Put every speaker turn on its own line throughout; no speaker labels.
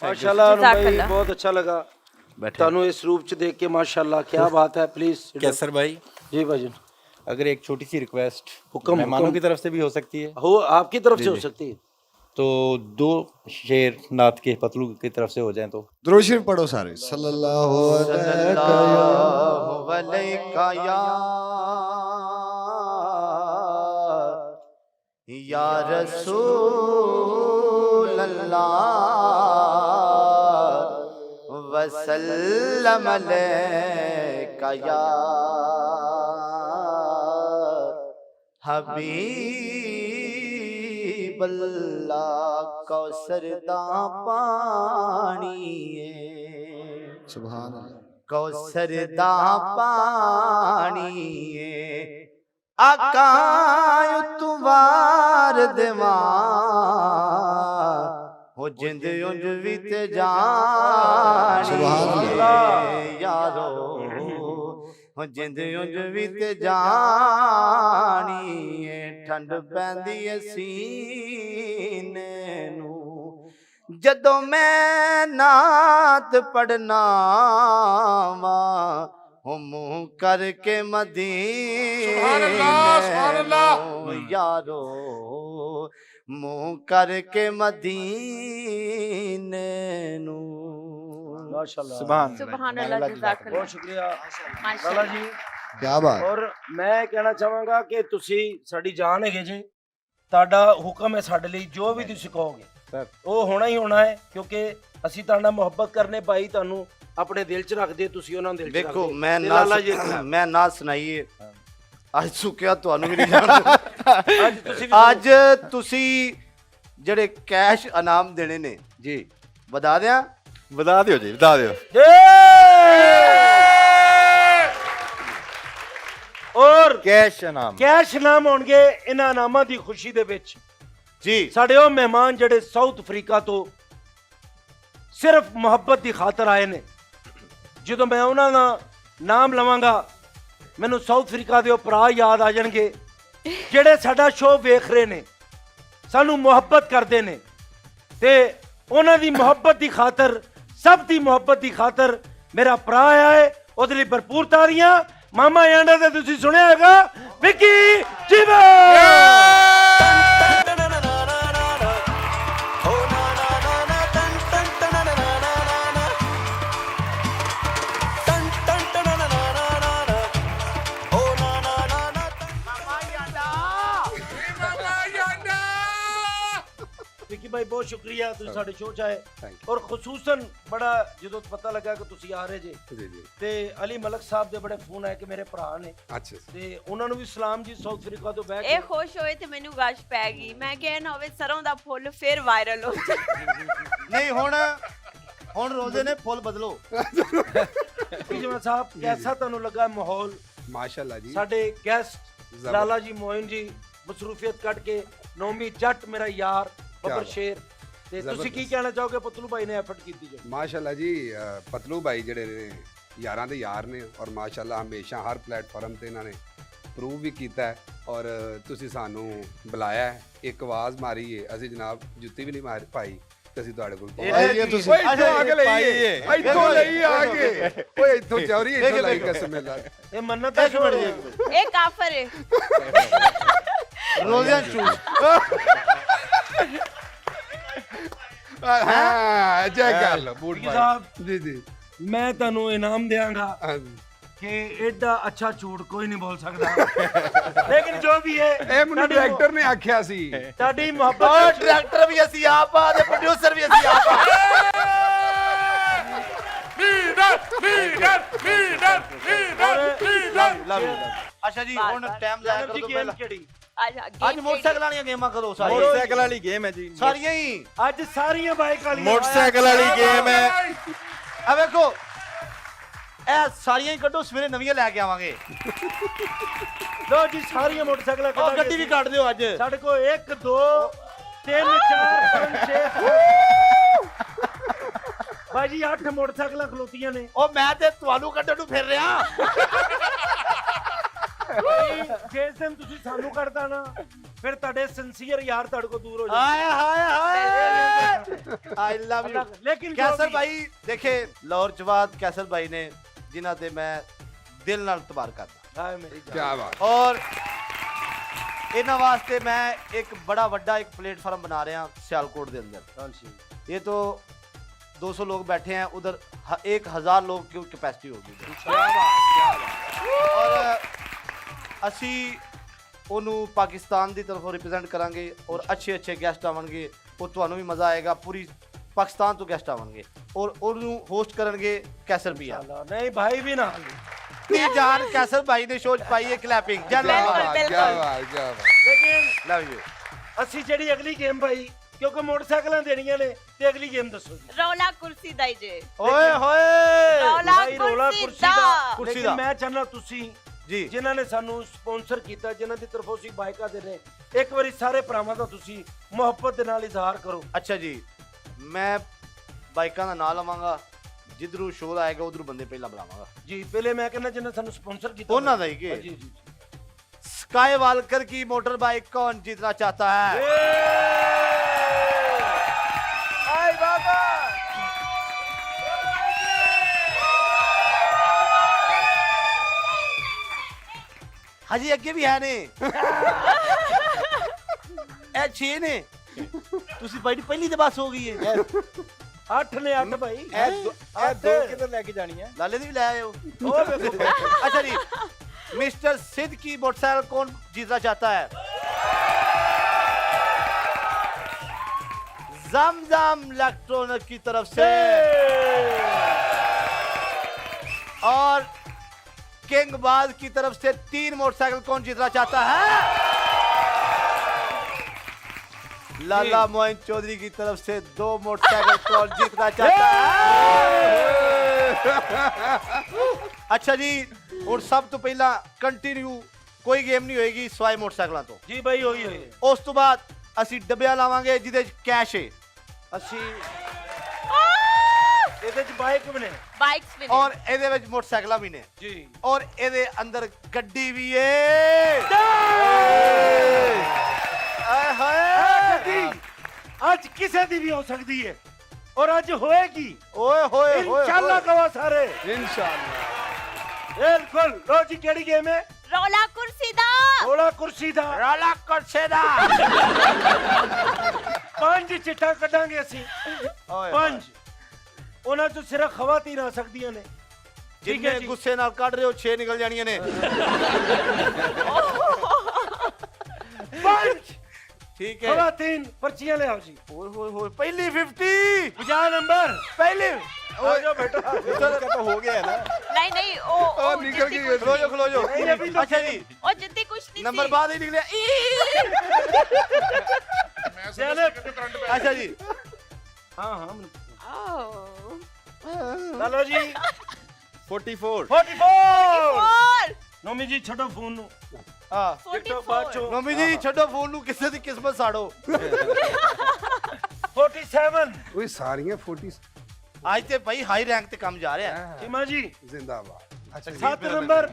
माशाल्लाह भाई बहुत अच्छा लगा तानू इस रूप च देख के माशाल्लाह क्या बात है। प्लीज
कैसर भाई
जी भाईजान,
अगर एक छोटी सी रिक्वेस्ट
हुक्म
मेहमानों की तरफ से भी हो सकती है
हो आपकी तरफ से हो सकती है
तो 2 शेर नात के पतलू की तरफ से हो जाएं तो
दुरूद शरीफ पढ़ो सारे सल्लल्लाहु
अलैका या रसूल अल्लाह वसल्लम अलैका या हबीब अल्लाह। कौसर दा पानी
सुभान अल्लाह
कौसर दा पानी आका तुवार देवा हो जिंद उंज भी ते जानी यारो हो जिंद उंज भी ते जानी ठंड पैंदी है सीने नू जदों मैं नात पढ़ना वा मुँह करके मदीने यारो मुँह करके मदीने नू।
माशाल्लाह
सुभान अल्लाह जज़ाकल्लाह
बहुत शुक्रिया लाला जी।
क्या बात
और मैं कहना ਚਾਹਾਂਗਾ ਕਿ ਤੁਸੀਂ ਸਾਡੀ ਜਾਨ ਹੈਗੇ ਜੀ, ਤੁਹਾਡਾ ਹੁਕਮ ਹੈ ਸਾਡੇ ਲਈ ਜੋ ਵੀ ਤੁਸੀਂ ਕਹੋਗੇ ਉਹ ਹੋਣਾ ਹੀ ਹੋਣਾ ਹੈ ਕਿਉਂਕਿ ਅਸੀਂ ਤੁਹਾਡੇ ਨਾਲ ਮੁਹੱਬਤ ਕਰਨੇ ਭਾਈ, ਤੁਹਾਨੂੰ ਆਪਣੇ ਦਿਲ 'ਚ ਰੱਖਦੇ, ਤੁਸੀਂ ਉਹਨਾਂ ਨੂੰ ਦਿਲ 'ਚ ਰੱਖਦੇ।
ਦੇਖੋ ਮੈਂ ਨਾ ਸੁਣਾਈਏ ਅੱਜ ਸੁੱਕਿਆ ਤੁਹਾਨੂੰ ਵੀ ਨਹੀਂ ਜਾਣਦਾ। ਅੱਜ ਤੁਸੀਂ ਜਿਹੜੇ ਕੈਸ਼ ਇਨਾਮ ਦੇਣੇ ਨੇ
जी
ਵਧਾ ਦਿਆਂ
बता दियो जी बता दियो
ਔਰ
कैश इनाम
ਕੈਸ਼ ਇਨਾਮ ਹੋਣਗੇ ਇਹਨਾਂ ਇਨਾਮਾਂ ਦੀ ਖੁਸ਼ੀ ਦੇ ਵਿੱਚ।
ਜੀ
ਸਾਡੇ ਉਹ ਮਹਿਮਾਨ ਜਿਹੜੇ ਸਾਊਥ ਅਫਰੀਕਾ ਤੋਂ ਸਿਰਫ ਮੁਹੱਬਤ ਦੀ ਖਾਤਰ ਆਏ ਨੇ, ਜਦੋਂ ਮੈਂ ਉਹਨਾਂ ਦਾ ਨਾਮ ਲਵਾਂਗਾ ਮੈਨੂੰ ਸਾਊਥ ਅਫਰੀਕਾ ਦੇ ਉਹ ਭਰਾ ਯਾਦ ਆ ਜਾਣਗੇ ਜਿਹੜੇ ਸਾਡਾ ਸ਼ੋਅ ਵੇਖ ਰਹੇ ਨੇ, ਸਾਨੂੰ ਮੁਹੱਬਤ ਕਰਦੇ ਨੇ, ਤੇ ਉਹਨਾਂ ਦੀ ਮੁਹੱਬਤ ਦੀ ਖਾਤਰ, ਸਭ ਦੀ ਮੁਹੱਬਤ ਦੀ ਖਾਤਰ ਮੇਰਾ ਭਰਾ ਆਇਆ ਹੈ, ਉਹਦੇ ਲਈ ਭਰਪੂਰ ਤਾੜੀਆਂ। ਮਾਮਾ ਯਾਂਡਾ ਤੇ ਤੁਸੀਂ ਸੁਣਿਆ ਹੈਗਾ ਵਿੱਕੀ ਜੀਵਾ। ਵਿੱਕੀ ਭਾਈ ਬਹੁਤ ਸ਼ੁਕਰੀਆ ਤੁਸੀਂ ਸਾਡੇ ਸ਼ੋਅ 'ਚ ਆਏ, ਔਰ ਖਸੂਸਨ ਬੜਾ ਜਦੋਂ ਪਤਾ ਲੱਗਾ ਕਿ ਤੁਸੀਂ ਆ ਰਹੇ ਜੇ ਤੇ ਅਲੀ ਮਲਕ ਸਾਹਿਬ ਦੇ ਬੜੇ ਫੋਨ ਆਏ ਕਿ ਮੇਰੇ ਭਰਾ ਨੇ,
ਅੱਛਾ
ਤੇ ਉਹਨਾਂ ਨੂੰ ਵੀ ਸਲਾਮ ਜੀ ਸਾਊਥ ਅਫਰੀਕਾ ਤੋਂ ਬੈਕ।
ਇਹ ਖੁਸ਼ ਹੋਏ ਤੇ ਮੈਨੂੰ ਗਸ਼ ਪੈ ਗਈ, ਮੈਂ ਕਿਹਾ ਨਾ ਹੋਵੇ ਸਰੋਂ ਦਾ ਫੁੱਲ ਫਿਰ ਵਾਇਰਲ ਹੋ ਜਾਏ।
ਨਹੀਂ ਹੁਣ ਰੋਜ਼ੇ ਨੇ ਫੁੱਲ ਬਦਲੋ।
ਜਮਾ ਸਾਹਿਬ ਕੈਸਾ ਤੁਹਾਨੂੰ ਲੱਗਾ ਮਾਹੌਲ?
माशाल्लाह जी
ਸਾਡੇ ਗੈਸਟ ਲਾਲਾ ਜੀ ਮੋਇਨ ਜੀ ਮਸਰੂਫੀਅਤ ਕੱਢ ਕੇ, ਨੌਮੀ ਜੱਟ ਮੇਰਾ ਯਾਰ ਬੱਬਰ ਸ਼ੇਰ, ਤੇ ਤੁਸੀਂ ਕੀ ਕਹਿਣਾ ਚਾਹੋਗੇ? ਪਤਲੂ ਭਾਈ ਨੇ ਐਫਰਟ ਕੀਤੀ ਜੋ
माशाल्लाह जी ਪਤਲੂ ਭਾਈ ਜਿਹੜੇ ਨੇ ਯਾਰਾਂ ਦੇ ਯਾਰ ਨੇ ਔਰ ਮਾਸ਼ਾਅੱਲਾ ਹਮੇਸ਼ਾ ਹਰ ਪਲੇਟਫਾਰਮ ਤੇ ਇਹਨਾਂ ਨੇ ਪ੍ਰੂਵ ਵੀ ਕੀਤਾ ਹੈ ਔਰ ਤੁਸੀਂ ਸਾਨੂੰ ਬੁਲਾਇਆ ਹੈ, ਇੱਕ ਆਵਾਜ਼ ਮਾਰੀ ਹੈ, ਅਸੀਂ ਜਨਾਬ ਜੁੱਤੀ ਵੀ ਨਹੀਂ ਮਾਰ ਪਾਈ ਤੇ ਅਸੀਂ ਤੁਹਾਡੇ ਕੋਲ
ਆਈਏ ਤੁਸੀਂ
ਓਏ ਇੱਥੋਂ ਆ ਕੇ ਲਈਏ, ਇੱਥੋਂ ਲਈ ਆ ਕੇ, ਓਏ ਇੱਥੋਂ ਚੌਰੀ ਇੱਥੋਂ ਲਈ ਕਸਮ ਅੱਲਾ।
ਇਹ ਮੰਨਤ ਦਾ ਸ਼ੋਰ ਹੈ,
ਇਹ ਕਾਫਰ ਹੈ।
ਰੋਜ਼ਿਆਂ ਚੂਸ
ਹਾਂ ਜੈ ਕਰ ਲਓ ਬੂਟ ਭਾਈ
ਸਾਹਿਬ
ਜੀ ਜੀ
ਮੈਂ ਤੁਹਾਨੂੰ ਇਨਾਮ ਦਿਆਂਗਾ
ਹਾਂਜੀ।
ਕਿ ਐਡਾ ਅੱਛਾ ਝੂਠ ਕੋਈ ਨਹੀਂ ਬੋਲ ਸਕਦਾ, ਲੇਕਿਨ ਜੋ ਵੀ ਹੈ
ਇਹ ਮੈਨੂੰ ਡਾਇਰੈਕਟਰ ਨੇ ਆਖਿਆ ਸੀ
ਤੁਹਾਡੀ ਮੁਹੱਬਤ।
ਡਾਇਰੈਕਟਰ ਵੀ ਅਸੀਂ ਆਪ ਆ ਤੇ ਪ੍ਰੋਡਿਊਸਰ ਵੀ ਅਸੀਂ ਆਪ ਆ। ਅੱਛਾ ਜੀ ਹੁਣ ਟਾਈਮ ਲਾਇਆ ਕਰੋ ਤੋਂ ਪਹਿਲਾਂ।
ਕਿਹੜੀ
ਅੱਜ ਮੋਟਰਸਾਈਕਲ ਵਾਲੀਆਂ ਗੇਮਾਂ ਕਰੋ ਸਾਰੀਆਂ।
मोटरसाइकिल वाली गेम है जी
ਸਾਰੀਆਂ ਹੀ
ਅੱਜ ਸਾਰੀਆਂ ਬਾਈਕ ਵਾਲੀਆਂ
मोटरसाइकिल वाली गेम है
ਆ ਵੇਖੋ ਇਹ ਸਾਰੀਆਂ ਹੀ ਕੱਢੋ, ਸਵੇਰੇ ਨਵੀਆਂ ਲੈ ਕੇ ਆਵਾਂਗੇ।
ਲੋ ਜੀ ਸਾਰੀਆਂ ਮੋਟਰਸਾਈਕਲਾਂ
ਉਹ ਗੱਡੀ ਵੀ ਕੱਢ ਦਿਓ ਅੱਜ।
ਸਾਡੇ ਕੋਲ 1 2 3 4 5 6 ਬਾਜੀ 8 ਮੋਟਰਸਾਈਕਲਾਂ ਖਲੋਤੀਆਂ ਨੇ।
ਉਹ ਮੈਂ ਤੇ ਤੁਹਾਨੂੰ ਕੱਢਣ ਨੂੰ ਫਿਰ ਰਿਹਾ।
ਜਿਸ ਦਿਨ ਤੁਸੀਂ ਸਾਨੂੰ ਕੱਢਦਾ ਨਾ ਫਿਰ ਤੁਹਾਡੇ ਸਿੰਸੀਅਰ ਯਾਰ ਤੁਹਾਡੇ ਕੋਲ ਦੂਰ ਹੋ ਜਾਣਗੇ।
ਹਾਏ ਹਾਏ ਹਾਏ ਆਈ ਲਵ ਯੂ
ਲੇਕਿਨ
ਕੈਸਰ ਭਾਈ ਦੇਖੇ ਲਾਹੌਰ ਜਵਾਦ ਕੈਸਰ ਭਾਈ ਨੇ ਜਿਨ੍ਹਾਂ ਤੇ ਮੈਂ ਦਿਲ ਨਾਲ ਤਬਾਰ ਕਰਦਾ
ਹਾਏ ਮੇਰੀ
ਕੀ
ਜਾਨ
ਬਾਤ
ਔਰ ਇਹਨਾਂ ਵਾਸਤੇ ਮੈਂ ਇੱਕ ਬੜਾ ਵੱਡਾ ਇੱਕ ਪलेटफॉर्म बना रहे हैं सियालकोट के अंदर ये तो 200 लोग बैठे हैं उधर 1000 लोग की कैपेसिटी होगी और ਅਸੀਂ ਉਹਨੂੰ ਪਾਕਿਸਤਾਨ ਦੀ ਤਰਫੋਂ ਰਿਪਰੈਜ਼ੈਂਟ ਕਰਾਂਗੇ ਔਰ ਅੱਛੇ ਗੈਸਟ ਆਵਣਗੇ ਉਹ ਤੁਹਾਨੂੰ ਵੀ ਮਜ਼ਾ ਆਏਗਾ ਪੂਰੀ ਪਾਕਿਸਤਾਨ ਤੋਂ ਗੈਸਟ ਆਵਣਗੇ ਔਰ ਉਹਨੂੰ ਹੋਸਟ ਕਰਨਗੇ ਕੈਸਰ ਭਈਆ
ਨਹੀਂ ਭਾਈ ਵੀ ਨਾ
ਤੀ ਜਾਨ ਕੈਸਰ ਭਾਈ ਨੇ ਸ਼ੋਅ ਚ ਪਾਈ ਹੈ ਕਲੈਪਿੰਗ
ਕੀ
ਜਨ
ਬਾਤ ਕੀ ਬਾਤ ਕੀ ਬਾਤ
ਲੇਕਿਨ
ਲਵ ਯੂ
ਅਸੀਂ ਜਿਹੜੀ ਅਗਲੀ ਗੇਮ ਭਾਈ ਕਿਉਂਕਿ ਮੋਟਰਸਾਈਕਲਾਂ ਦੇਣੀਆਂ ਨੇ ਤੇ ਅਗਲੀ ਗੇਮ ਦੱਸੋ ਜੀ
ਰੌਲਾ ਕੁਰਸੀ ਦਾ ਹੀ ਜੇ
ਓਏ ਹੋਏ
ਰੌਲਾ
ਭਾਈ ਰੌਲਾ
ਕੁਰਸੀ ਦਾ
ਕੁਰਸੀ
ਲੇਕਿਨ
ਦਾ।
ਮੈਂ ਚਾਹਨਾ ਤੁਸੀਂ
ਜੀ
ਜਿਨ੍ਹਾਂ ਨੇ ਸਾਨੂੰ ਸਪਾਂਸਰ ਕੀਤਾ ਜਿਨ੍ਹਾਂ ਦੀ ਤਰਫੋਂ ਅਸੀਂ ਬਾਈਕਾਂ ਦੇ ਰਹੇ ਇੱਕ ਵਾਰੀ ਸਾਰੇ ਭਰਾਵਾਂ ਦਾ ਤੁਸੀਂ ਮੁਹੱਬਤ ਦੇ ਨਾਲ ਇਜ਼ਹਾਰ ਕਰੋ
ਅੱਛਾ ਜੀ ਮੈਂ ਬਾਈਕਾਂ ਦਾ ਨਾਂ ਲਵਾਂਗਾ ਜਿੱਧਰੋਂ ਸ਼ੋਅ ਆਏਗਾ ਉਧਰੋਂ ਬੰਦੇ ਪਹਿਲਾਂ ਬੁਲਾਵਾਂਗਾ
ਜੀ ਪਹਿਲੇ ਮੈਂ ਕਹਿੰਦਾ ਜਿਨ੍ਹਾਂ ਸਾਨੂੰ ਸਪਾਂਸਰ ਕੀਤਾ
ਉਹਨਾਂ ਦਾ ਹੀ ਕਿ?
ਜੀ ਜੀ
स्काई वालकर की मोटर बाइक कौन जीतना चाहता है हाजी अगे भी है ने ए 6 ने ਤੁਸੀਂ ਬੜੀ ਪਹਿਲੀ ਤੇ ਬਸ ਹੋ ਗਈ ਹੈ
8 ਨੇ 8 ਭਾਈ
ਇਹ ਦੋ ਕਿੱਧਰ ਲੈ ਕੇ ਜਾਣੀ ਹੈ
ਲਾਲੇ ਦੀ ਵੀ ਲੈ ਆਇਓ अच्छा जी मिस्टर सिद्ध की मोटरसाइकिल कौन जीतना चाहता है जमजम इलेक्ट्रॉनिक की तरफ से और किंग बाज की तरफ से 3 मोटरसाइकिल कौन जीतना चाहता है लाला मोइन चौधरी की तरफ से 2 मोटरसाइकिल कौन जीतना चाहता है अच्छा जी और सब तो पहला कंटिन्यू कोई गेम नहीं होएगी सिवाय मोटरसाइकिलों तो
ਜੀ ਭਾਈ ਹੋਈ ਹੋਈ
उस तो बाद ਅਸੀਂ ਡੱਬਿਆਂ ਲਾਵਾਂਗੇ ਜਿਹਦੇ ਚ ਕੈਸ਼ ਹੈ
ਅਸੀਂ ਇਹਦੇ ਚ ਬਾਈਕ ਵੀ ਨੇ
ਬਾਈਕਸ ਵੀ ਨੇ।
ਔਰ ਇਹਦੇ ਵਿੱਚ ਮੋਟਰਸਾਈਕਲਾਂ ਵੀ ਨੇ
ਜੀ
ਔਰ ਇਹਦੇ ਅੰਦਰ ਗੱਡੀ ਵੀ ਏ ਆਏ ਹਾਏ
ਅੱਜ ਕਿਸੇ ਦੀ ਵੀ ਹੋ ਸਕਦੀ ਹੈ ਔਰ ਅੱਜ ਹੋਏਗੀ
ਓਏ ਹੋਏ ਹੋਏ
ਇਨਸ਼ਾਅੱਲਾ ਕਹੋ ਸਾਰੇ
ਇਨਸ਼ਾਅੱਲਾ
ਬਿਲਕੁਲ ਲੋ ਜੀ ਕਿਹੜੀ ਗੇਮ ਹੈ
ਰੌਲਾ ਕੁਰਸੀ ਦਾ
ਰੌਲਾ ਕੁਰਸੀ ਦਾ
ਰਾਲਾ ਕਰਛੇ ਦਾ
5 ਚਿੱਟਾ ਕੱਢਾਂਗੇ ਅਸੀਂ
ਓਏ
5 ਉਹਨਾਂ ਤੋਂ ਸਿਰਫ ਖਵਾਤੀਨ ਆ ਸਕਦੀਆਂ ਨੇ ਠੀਕ
ਜਿੰਨੇ
ਹੈ ਜੀ
ਗੁੱਸੇ ਨਾਲ ਕੱਢ ਰਹੇ ਹੋ 6 ਨਿਕਲ ਜਾਣੀਆਂ ਨੇ
5
ਠੀਕ ਹੈ
ਖਵਾਤੀਨ ਪਰਚੀਆਂ ਲਿਆਓ ਜੀ
ਓਏ ਹੋਏ ਹੋਏ ਪਹਿਲੀ 50
50 ਨੰਬਰ
ਪਹਿਲੀ
ਆ ਜਾਓ ਬੇਟਾ
तो हो गया है ना
ਨਹੀਂ ਨਹੀਂ ਉਹ
ਨਿਕਲ
ਜਿੱਦੀ
ਗਈ
ਕੁਛ
ਖਲੋ ਜਾਓ ਖਲੋ ਜਾਓ
ਨਹੀਂ, ਅਭੀ ਤਾਂ
ਅੱਛਾ ਜੀ
ਉਹ ਜਿੱਦੀ ਕੁਛ ਨਹੀਂ
ਨੰਬਰ
ਸੀ।
ਬਾਅਦ ਹੀ ਨਿਕਲਿਆ
ਜੈਨਬ
ਅੱਛਾ ਜੀ
ਹਾਂ ਹਾਂ ਮੈਨੂੰ
ਆਹ
ਚਲੋ ਜੀ
44
44
4
ਨੋਮੀ ਜੀ ਛੱਡੋ ਫੋਨ ਨੂੰ
ਹਾਂ
ਟਿਕਟੋਕ ਬਾਅਦ
44
ਚੋਂ
ਮੰਮੀ ਜੀ ਛੱਡੋ ਫੋਨ ਨੂੰ ਕਿਸੇ ਦੀ ਕਿਸਮਤ ਸਾੜੋ
47
ਓਏ ਸਾਰੀਆਂ 40
ਅੱਜ ਤੇ ਭਾਈ ਹਾਈ ਰੈਂਕ ਤੇ ਕੰਮ ਜਾ ਰਿਹਾ ਹੈ
ਚੀਮਾ ਜੀ
ਜ਼ਿੰਦਾਬਾਦ
अच्छा
7 ਨੰਬਰ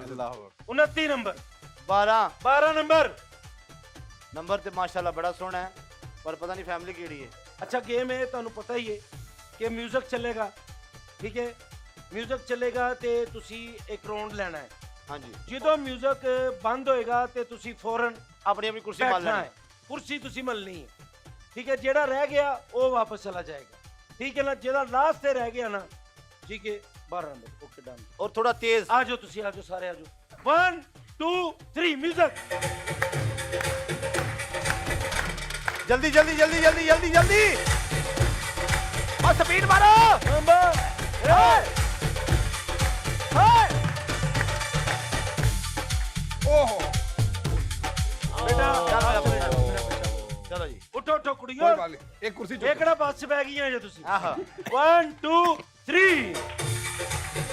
29 ਨੰਬਰ
12
12 ਨੰਬਰ
ਨੰਬਰ ਤੇ ਮਾਸ਼ਾਅੱਲਾ ਬੜਾ ਸੋਹਣਾ ਹੈ ਪਰ ਪਤਾ ਨਹੀਂ ਫੈਮਿਲੀ ਕਿਹੜੀ ਹੈ
अच्छा गेम है ਤੁਹਾਨੂੰ ਪਤਾ ਹੀ ਹੈ ਕਿ ਮਿਊਜ਼ਿਕ ਚੱਲੇਗਾ ਠੀਕ ਹੈ ਮਿਊਜ਼ਿਕ ਚੱਲੇਗਾ ਤੇ ਤੁਸੀਂ ਇੱਕ ਰਾਉਂਡ ਲੈਣਾ ਹੈ
ਹਾਂਜੀ
ਜਦੋਂ ਮਿਊਜ਼ਿਕ ਬੰਦ ਹੋਏਗਾ ਤੇ ਤੁਸੀਂ ਫੌਰਨ
ਆਪਣੀ ਆਪਣੀ ਕੁਰਸੀ ਮੰਨ
ਬੈਠਣਾ
ਲੈਣੀ
ਹੈ ਕੁਰਸੀ ਤੁਸੀਂ ਮਲਣੀ ਹੈ ਠੀਕ ਹੈ ਜਿਹੜਾ ਰਹਿ ਗਿਆ ਉਹ ਵਾਪਸ ਚਲਾ ਜਾਏਗਾ ਠੀਕ ਹੈ ਨਾ ਜਿਹੜਾ ਲਾਸਟ ਤੇ ਰਹਿ ਗਿਆ ਨਾ ਠੀਕ ਹੈ 12 ਨੰਬਰ ਓਕੇ ਡਨ
ਔਰ ਥੋੜਾ ਤੇਜ਼
ਆ ਜਾਓ ਤੁਸੀਂ ਆ ਜਾਓ ਸਾਰੇ ਆ ਜਾਓ 1 2 3 ਮਿਊਜ਼ਿਕ
ਜਲਦੀ ਜਲਦੀ ਜਲਦੀ ਜਲਦੀ ਜਲਦੀ ਜਲਦੀ ਔਰ ਸਪੀਡ ਮਾਰੋ
ਨੰਬਰ
ਓਹੋ
ਬੇਟਾ
ਚਲੋ ਜੀ
ਉਠੋ ਉਠੋ
ਕੋਈ
ਕੁੜੀਓ
ਗੱਲ ਨਹੀਂ ਇੱਕ ਕੁਰਸੀ
ਇਹ
ਚੁੱਕ
ਕਿਹੜਾ ਬੱਸ 'ਚ ਬੈ ਗਈਆਂ ਜੇ ਤੁਸੀਂ
ਆਹਾ
1 2 3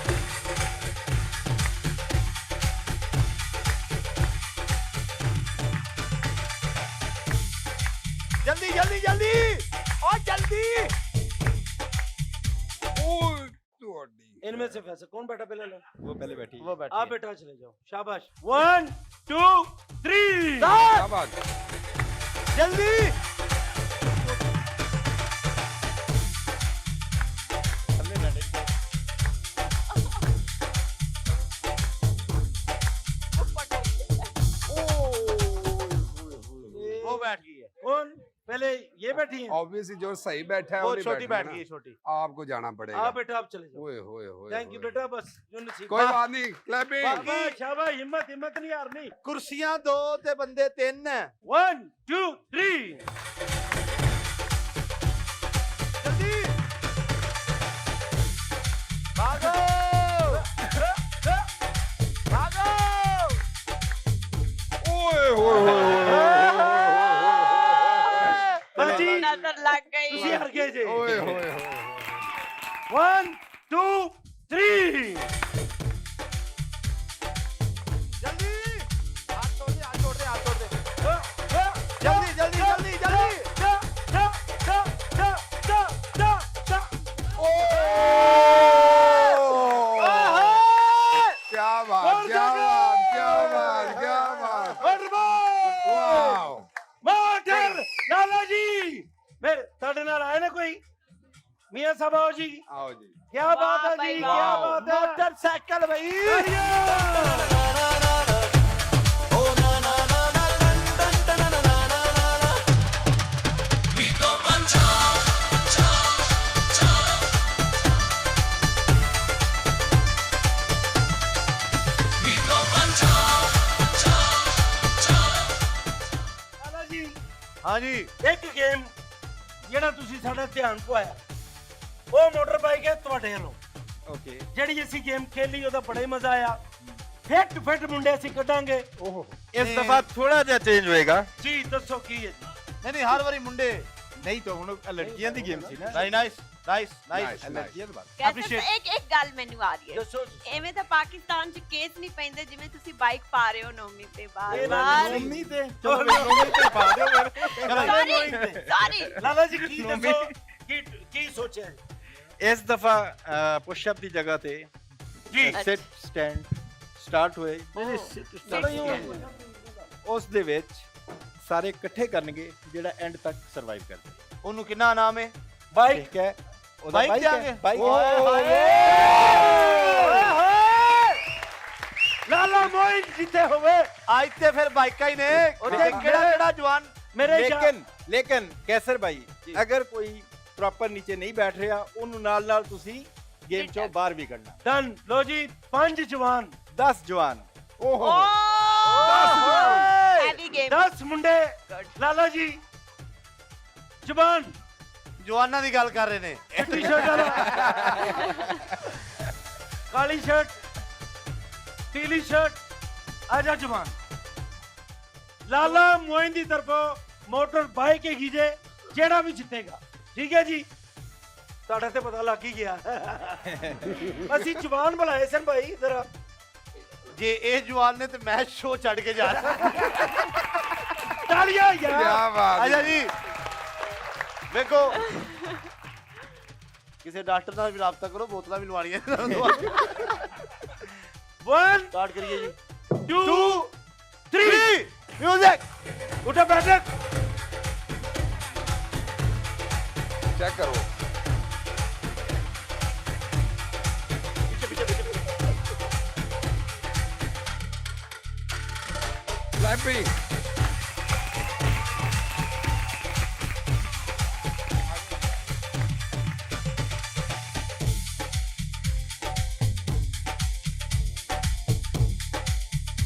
ਜਲਦੀ ਜਲਦੀ ਜਲਦੀ ਓ ਜਲਦੀ
ਓਏ ਤੁਹਾਡੀ
इनमें से फैसला कौन बैठा पहले लो
वो पहले बैठी
वो बैठ
आप बेटा चले जाओ शाबाश 1 2 3
ਜ਼ਿੰਦਾਬਾਦ
ਜਲਦੀ
ये बैठी हैं
ऑब्वियसली जो सही बैठा है
वो
उन्हें
छोटी बैठ
बैठना
गई है,
है
छोटी।
ना। आपको जाना पड़ेगा।
आप बेटा आप चले जाओ
ओए होए होए
थैंक यू
होए।
बेटा बस जो नसीब
कोई बात नहीं, क्लैपिंग।
शाबाश शाबाश हिम्मत हिम्मत नहीं हारनी
कुर्सियां 2 ते बंदे 3 है।
1 2 3
जल्दी भागो भागो।
ओए होए होए
बाजी
नजर लग गई
ਤੁਸੀਂ ਹਾਰ ਗਏ ਜੀ
ओए होए होए।
1 2 3
जल्दी हाथ छोड़ दे, हाथ छोड़ दे, हाथ छोड़ दे। जल्दी जल्दी जल्दी जल्दी।
क्या बात, क्या बात, क्या बात, क्या बात। वाओ।
ਮਾਟਰ ਲਾਲਾ ਜੀ ਮੇਰੇ ਤੁਹਾਡੇ ਨਾਲ ਆਏ ਨਾ ਕੋਈ ਮੀਆਂ ਸਾਹਿਬ ਆਓ ਜੀ
आओ जी।
ਕੀ ਬਾਤ ਹੈ
ਭਾਈ
ਜੀ ਕੀ
ਵਾਹ।
ਬਾਤ ਹੈ
मोटरसाइकिल भाई।
ਲਾਲਾ ਜੀ
हाँ जी।
ਇੱਕ ਗੇਮ ਜਿਹੜਾ ਤੁਸੀਂ ਸਾਡਾ ਧਿਆਨ ਪਵਾਇਆ ਉਹ ਮੋਟਰ ਬਾਈਕ ਹੈ ਤੁਹਾਡੇ ਵੱਲੋਂ
ओके
ਜਿਹੜੀ ਅਸੀਂ ਗੇਮ ਖੇਲੀ ਉਹਦਾ ਬੜਾ ਹੀ ਮਜ਼ਾ ਆਇਆ ਫਿੱਟ ਫਿੱਟ ਮੁੰਡੇ ਅਸੀਂ ਕੱਢਾਂਗੇ
इस दफा थोड़ा जा चेंज होएगा
ਜੀ ਦੱਸੋ ਕੀ ਹੈ ਜੀ
नहीं नहीं हर बारी मुंडे।
नहीं तो हुन लड़कियां दी गेम सी ना
nice nice nice nice.
Nice, nice।
लड़कियां दी बात
कैसे
Appreciate।
एक ਗੱਲ ਮੈਨੂੰ ਆ ਰਹੀ ਹੈ
ਦੱਸੋ ਜੀ।
ਐਵੇਂ ਤਾਂ ਪਾਕਿਸਤਾਨ 'ਚ ਕੇਸ ਨਹੀਂ ਪੈਂਦੇ ਜਿਵੇਂ ਤੁਸੀਂ ਬਾਈਕ ਪਾ ਰਹੇ ਹੋ ਨੌਮੀ ਤੇ
ਇਹ ਨਾ
ਬਾਰ
नोमी ते चलो नोमी ते पा दो मेरे
ਸੌਰੀ
ਲਾਲਾ ਜੀ ਕੀ ਦੱਸੋ ਕੀ ਸੋਚਿਆ ਹੈ?
इस दफा पुशअप दी जगह ते
ਜੀ
ਸਿਟ ਸਟੈਂਡ ਸਟਾਰਟ ਹੋਏ ਉਸ ਦੇ ਵਿੱਚ ਸਾਰੇ ਇਕੱਠੇ ਕਰਨਗੇ ਜਿਹੜਾ ਐਂਡ ਤੱਕ ਸਰਵਾਈਵ ਕਰਦੇ
ਉਹਨੂੰ ਕਿੰਨਾ ਨਾਮ ਹੈ?
ਬਾਈਕ
ਠੀਕ ਹੈ ਉਹਦਾ
ਬਾਈਕ
ਬਾਈਕ
ਤੇ
ਹੈ
ਆਗੇ।
ਬਾਈਕ
ਲਾਲਾ ਮੋਇਨ ਜਿੱਤੇ ਹੋਵੇ
ਅੱਜ ਤੇ ਫਿਰ ਬਾਈਕਾਂ ਹੀ ਨੇ। ਉੱਥੇ
ਲੇਕਿਨ
ਕਿਹੜਾ ਕਿਹੜਾ ਜਵਾਨ
ਮੇਰੇ
ਲੇਕਿਨ ਕੈਸਰ ਭਾਈ ਅਗਰ ਕੋਈ ਪ੍ਰੋਪਰ ਨੀਚੇ ਨਹੀਂ ਬੈਠ ਰਿਹਾ ਉਹਨੂੰ ਨਾਲ ਨਾਲ ਤੁਸੀਂ ਗੇਮ ਚੋਂ ਬਾਹਰ ਵੀ ਕੱਢਣਾ
ਡਨ ਲੋ ਜੀ 5 ਜਵਾਨ
10 ਜਵਾਨ
ਓ ਹੈਵੀ ਗੇਮ
10 ਮੁੰਡੇ ਲਾਲਾ ਜੀ ਜਵਾਨ
ਜਵਾਨਾਂ ਦੀ ਗੱਲ ਕਰ ਰਹੇ ਨੇ।
ਚਿੱਟੀ ਸ਼ਰਟ ਵਾਲਾ ਕਾਲੀ ਸ਼ਰਟ ਪੀਲੀ ਸ਼ਰਟ ਆਜਾ ਜਵਾਨ ਲਾਲਾ ਮੋਇਨ ਦੀ ਤਰਫੋਂ ਮੋਟਰ ਬਾਈਕ ਹੈਗੀ ਜੇ ਜਿਹੜਾ ਵੀ ਜਿੱਤੇਗਾ ਠੀਕ ਹੈ ਜੀ ਤੁਹਾਡਾ ਤੇ ਪਤਾ ਲੱਗ ਹੀ ਗਿਆ ਅਸੀਂ ਜਵਾਨ ਬੁਲਾਏ ਸਨ ਭਾਈ ਜ਼ਰਾ
ਜੇ ਇਹ ਜਵਾਨ ਨੇ ਤੇ ਮੈਚ ਸ਼ੋ ਛੱਡ ਕੇ ਜਾ
ਤਾਲੀਆਂ
क्या
ਯਾਰ
बात।
ਆਜਾ ਜੀ ਵੇਖੋ ਕਿਸੇ ਡਾਕਟਰ ਨਾਲ ਵੀ ਰਾਬਤਾ ਕਰੋ ਬੋਤਲਾਂ ਵੀ ਲਵਾਣੀਆਂ
1
ਸਟਾਰਟ ਕਰੀਏ ਜੀ
2 3
ਮਿਊਜ਼ਿਕ
ਉਠਾ ਬੈਠਕ
चेक करो। क्लैपिंग।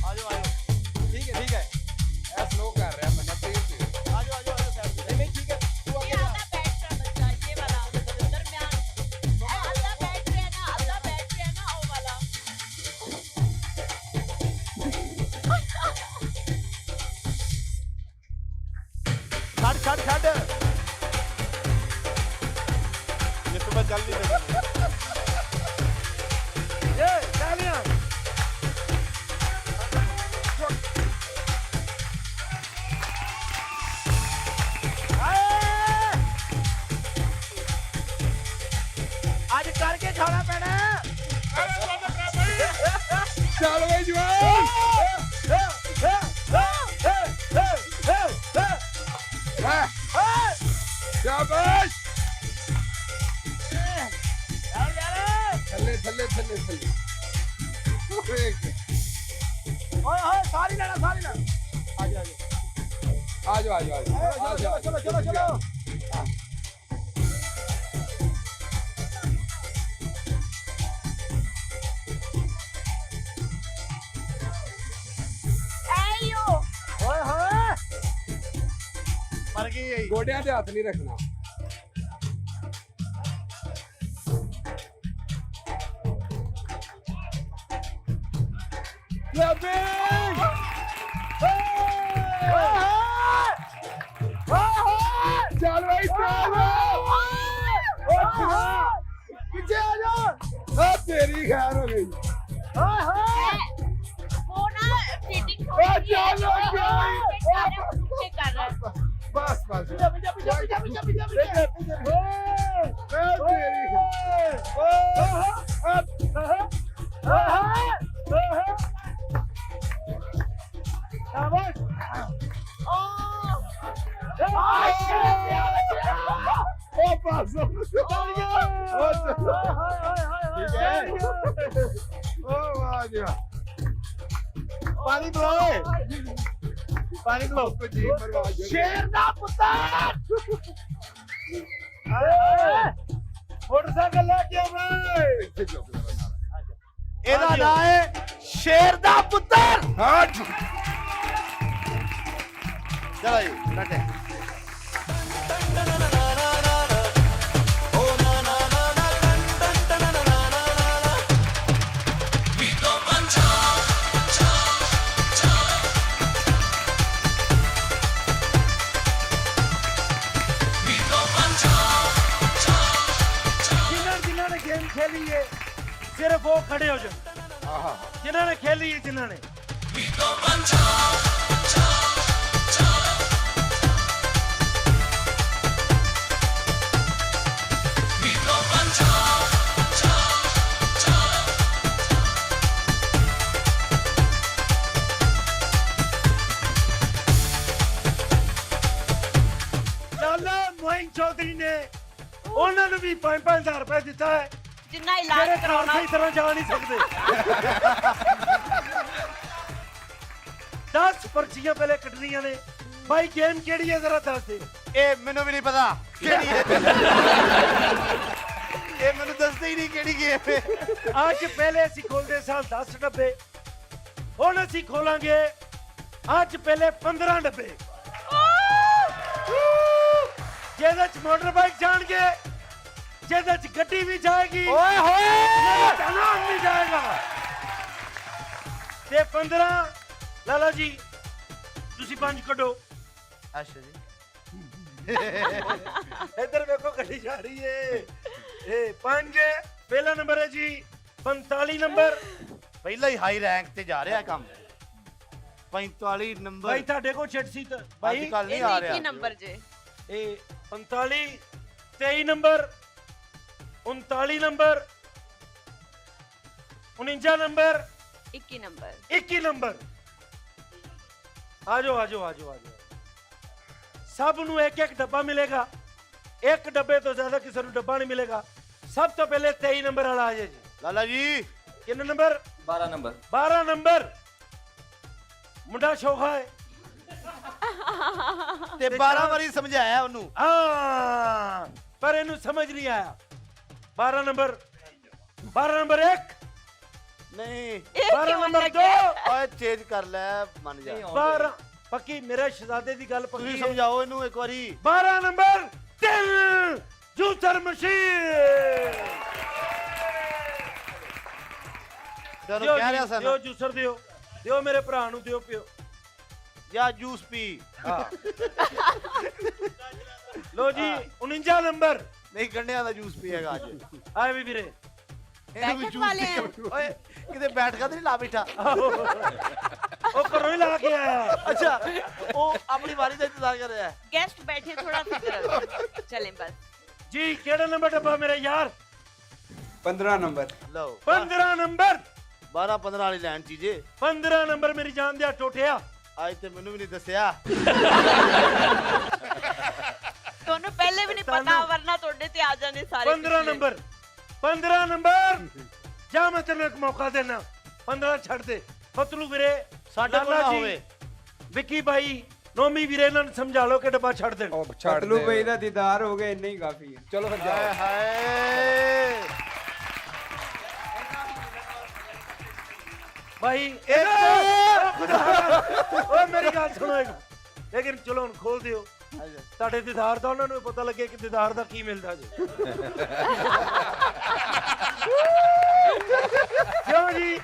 ਆਜੋ ਆਜੋ
ਠੀਕ ਹੈ
ऐ स्लो कर रहा है बंदा तेज से।
ਆਜੋ ਆਜੋ ਆਜੋ ਸਾਈਡ ਤੇ।
ਨਹੀਂ ਠੀਕ ਹੈ ਤੂੰ
ये आधा बैठ रहा बच्चा ये वाला दरमियान आधा बैठ रहा है ना आधा बैठ रहा है ना वो वाला
ਛੱਡ ਛੱਡ ਛੱਡ
ये तो बस जल्दी दे
ਏ ਤਾਲੀਆਂ
ਅੱਜ ਕਰਕੇ ਖਾਣਾ ਪੈਣਾ।
चल भाई जवान। शाबाश। थल्ले थल्ले थल्ले थल्ले।
ਓਏ ਹੋਏ ਸਾਰੀ ਲੈਣਾ ਸਾਰੀ ਲੈਣਾ। ਆਜੋ ਆਜੋ
आ जाओ आ जाओ आ जाओ।
ਚਲੋ ਚਲੋ ਚਲੋ
ਐਯੋ
ਓਏ ਹੋਏ
ਮਰ ਗਈ
ਗੋਡਿਆਂ ਤੇ ਹੱਥ ਨਹੀਂ ਰੱਖਣਾ। ਚੱਲ ਬਈ ਚੱਲ
ਪਿੱਛੇ ਆ ਜਾ
ਆ ਤੇਰੀ ਖੈਰ ਹੋ ਗਈ।
ਉਹ ਨਾ ਫੀਟਿੰਗ ਹੋ
ਓ
ਗਈ ਹੈ
ਚੱਲ ਓ ਚੱਲ।
ਸਾਰੇ ਪੁੱਛੇ ਕਰ ਰਹਾ ਹੈ
ਬਸ ਬਸ
ਪਿੱਛੇ ਪਿੱਛੇ ਪਿੱਛੇ ਪਿੱਛੇ ਪਿੱਛੇ
ਤੇਰੀ
ਪਾਣੀ ਪਿਲਾਓ ਪਾਣੀ ਪਿਲਾਓ
ਜੀ ਪਰਵਾਹ
ਸ਼ੇਰ ਦਾ ਪੁੱਤਰ ਮੋਟਰਸਾਈਕਲ ਲੈ ਕੇ ਆਵੇ ਇਹਦਾ ਨਾਮ ਹੈ ਸ਼ੇਰ ਦਾ ਪੁੱਤਰ
ਚਲੋ ਜੀ ਨੱਟੇ
ਜਿਨ੍ਹਾਂ ਨੇ ਗੇਮ खेली है सिर्फ वो खड़े हो जाओ जिन्होंने खेली है जिन्होंने लाला मोइन चौधरी ने उन्होंने भी 5-5 रुपए दिता है
ਜਿੰਨਾ
ਜਿਹੜੇ
ਇਲਾਜ
ਘਰ
ਕਰਾਉਣਾ
ਸਹੀ ਤਰ੍ਹਾਂ ਜਾ ਨਹੀਂ ਸਕਦੇ 10 ਪਰਚੀਆਂ ਪਹਿਲੇ ਕੱਢਣੀਆਂ ਨੇ ਭਾਈ ਗੇਮ ਕਿਹੜੀ ਹੈ ਜ਼ਰਾ ਦੱਸ ਦੇ
ਇਹ ਮੈਨੂੰ ਵੀ ਨਹੀਂ ਪਤਾ ਕਿਹੜੀ ਹੈ ਇਹ ਮੈਨੂੰ ਦੱਸਦੇ ਹੀ ਨਹੀਂ ਕਿਹੜੀ ਗੇਮ ਹੈ
ਅੱਜ ਪਹਿਲੇ ਅਸੀਂ ਖੋਲਦੇ ਸਾਂ 10 ਡੱਬੇ ਹੁਣ ਅਸੀਂ ਖੋਲਾਂਗੇ ਅੱਜ ਪਹਿਲੇ 15 ਡੱਬੇ ਜਿਹਦੇ ਚ ਮੋਟਰ ਬਾਈਕ ਜਾਣਗੇ ਜਿਹਦੇ ਚ ਗੱਡੀ ਵੀ ਜਾਏਗੀ ਓਏ ਹੋਏ ਧਨਾਨ ਵੀ ਜਾਏਗਾ ਤੇ 15 ਲਾਲਾ ਜੀ ਤੁਸੀਂ 5 ਕੱਢੋ
ਅੱਛਾ ਜੀ
ਇੱਧਰ ਵੇਖੋ ਗੱਡੀ ਜਾ ਰਹੀ ਏ ਇਹ 5 ਪਹਿਲਾ ਨੰਬਰ ਹੈ ਜੀ 45 ਨੰਬਰ
ਪਹਿਲਾਂ ਹੀ ਹਾਈ ਰੈਂਕ ਤੇ ਜਾ ਰਿਹਾ ਕੰਮ 45 ਨੰਬਰ
ਭਾਈ ਤੁਹਾਡੇ ਕੋਲ ਛਿੱਟ ਸੀ ਤਾਂ ਭਾਈ
ਅੱਜ ਕੱਲ ਨਹੀਂ
ਇਹ
ਆ
ਕੀ
ਰਿਹਾ
ਨੰਬਰ ਜੇ
ਇਹ 45 23 number 39 number 49 number
21 number
21 number ਆਜੋ ਆਜੋ ਆਜੋ ਆਜੋ ਸਭ ਨੂੰ ਇੱਕ ਇੱਕ ਡੱਬਾ ਮਿਲੇਗਾ ਇੱਕ ਡੱਬੇ ਤੋਂ ਜ਼ਿਆਦਾ ਕਿਸੇ ਨੂੰ ਡੱਬਾ ਨਹੀਂ ਮਿਲੇਗਾ ਸਭ ਤੋਂ ਪਹਿਲੇ 23 ਨੰਬਰ ਵਾਲਾ ਆ ਜਾਏ ਜੀ
ਲਾਲਾ ਜੀ
ਕਿੰਨਾ ਨੰਬਰ
12 ਨੰਬਰ
12 ਨੰਬਰ ਮੁੰਡਾ ਸ਼ੋਖਾ ਹੈ
ਤੇ 12 ਵਾਰੀ ਸਮਝਾਇਆ ਉਹਨੂੰ
ਹਾਂ ਪਰ ਇਹਨੂੰ ਸਮਝ ਨਹੀਂ ਆਇਆ 12 ਨੰਬਰ 1
ਨਹੀਂ
12 ਨੰਬਰ 2
ਓਏ ਚੇਂਜ ਕਰ ਲੈ ਮੰਨ ਜਾ
12 ਪੱਕੀ ਮੇਰੇ ਸ਼ਹਜ਼ਾਦੇ ਦੀ ਗੱਲ
ਤੁਸੀਂ
ਪੱਕੀ ਹੈ
ਸਮਝਾਓ ਇਹਨੂੰ ਇੱਕ ਵਾਰੀ
12 ਨੰਬਰ 3 ਜੂਸਰ ਮਸ਼ੀਨ
ਤੈਨੂੰ ਕਹਿ ਰਿਹਾ
ਦਿਓ
ਸਨ
ਜੂਸਰ ਦਿਓ ਮੇਰੇ ਭਰਾ ਨੂੰ ਦਿਓ ਪਿਓ
ਜਾਂ ਜੂਸ ਪੀ
ਹਾਂ ਲੋ ਜੀ 49 ਨੰਬਰ
ਨਹੀਂ ਗੰਡਿਆਂ ਦਾ ਜੂਸ ਪੀਏਗਾ ਅੱਜ
ਆਏ ਵੀ ਵੀਰੇ
ਇਹਨੂੰ ਵੀ
ਪੈਕਟ
ਜੂਸ
ਵਾਲੇ ਆ।
ਓਏ ਕਿਤੇ ਬੈਠ ਕੇ ਨਹੀਂ ਲਾ ਬੈਠਾ
ਉਹ ਘਰੋਂ ਹੀ ਲਾ ਕੇ ਆਇਆ
ਅੱਛਾ ਉਹ ਆਪਣੀ ਵਾਰੀ ਦਾ ਇੰਤਜ਼ਾਰ ਕਰ ਰਿਹਾ ਹੈ
गेस्ट बैठे थोड़ा फिक्र चलें बस
ਜੀ ਕਿਹੜਾ ਨੰਬਰ ਡੱਬਾ ਮੇਰੇ ਯਾਰ
15 ਨੰਬਰ
ਲਓ
15 ਨੰਬਰ
12 15 ਵਾਲੀ ਲਾਈਨ ਚੀਜੇ
15 ਨੰਬਰ ਮੇਰੀ ਜਾਨ ਦਿਆ ਟੋਟਿਆ
ਅੱਜ ਤੇ ਮੈਨੂੰ ਵੀ ਨਹੀਂ ਦੱਸਿਆ
ਤੁਹਾਨੂੰ ਪਹਿਲੇ ਵੀ ਨਹੀਂ ਪਤਾ
ਤੁਹਾਨੂੰ-
ਵਰਨਾ ਤੁਹਾਡੇ ਤੇ ਆ ਜਾਣੇ ਸਾਰੇ
15 ਨੰਬਰ 15 ਨੰਬਰ ਜਾ ਮੈਂ ਤੈਨੂੰ ਇੱਕ ਮੌਕਾ ਦੇਣਾ 15 ਛੱਡ ਦੇ ਫਤਲੂ ਵੀਰੇ
ਸਾਡੇ ਕੋਲ
ਲਾਲਾ
ਨਾ
ਜੀ,
ਹੋਵੇ
ਵਿੱਕੀ ਬਾਈ ਨੋਮੀ ਵੀਰੇ ਇਹਨਾਂ ਨੂੰ ਸਮਝਾ ਲਓ ਕਿ ਡੱਬਾ ਛੱਡ ਦੇਣ।
ਉਹ ਛੱਡ
ਪਤਲੂ
ਦੇ
ਬਈ ਦਾ ਦੀਦਾਰ ਹੋ ਗਿਆ, ਇੰਨਾ ਹੀ ਕਾਫੀ ਹੈ।
ਚਲੋ ਫਿਰ ਜਾਓ।
ਹਾਏ
ਭਾਈ ਓਏ ਮੇਰੀ ਗੱਲ ਸੁਣੋ ਇੱਕ, ਲੇਕਿਨ ਚਲੋ ਹੁਣ ਖੋਲ ਦਿਓ ਤੁਹਾਡੇ ਦੀਦਾਰ ਦਾ, ਉਹਨਾਂ ਨੂੰ ਪਤਾ ਲੱਗੇ ਕਿ ਦੀਦਾਰ ਦਾ ਕੀ ਮਿਲਦਾ ਜੀ। ਕਿਉਂ ਜੀ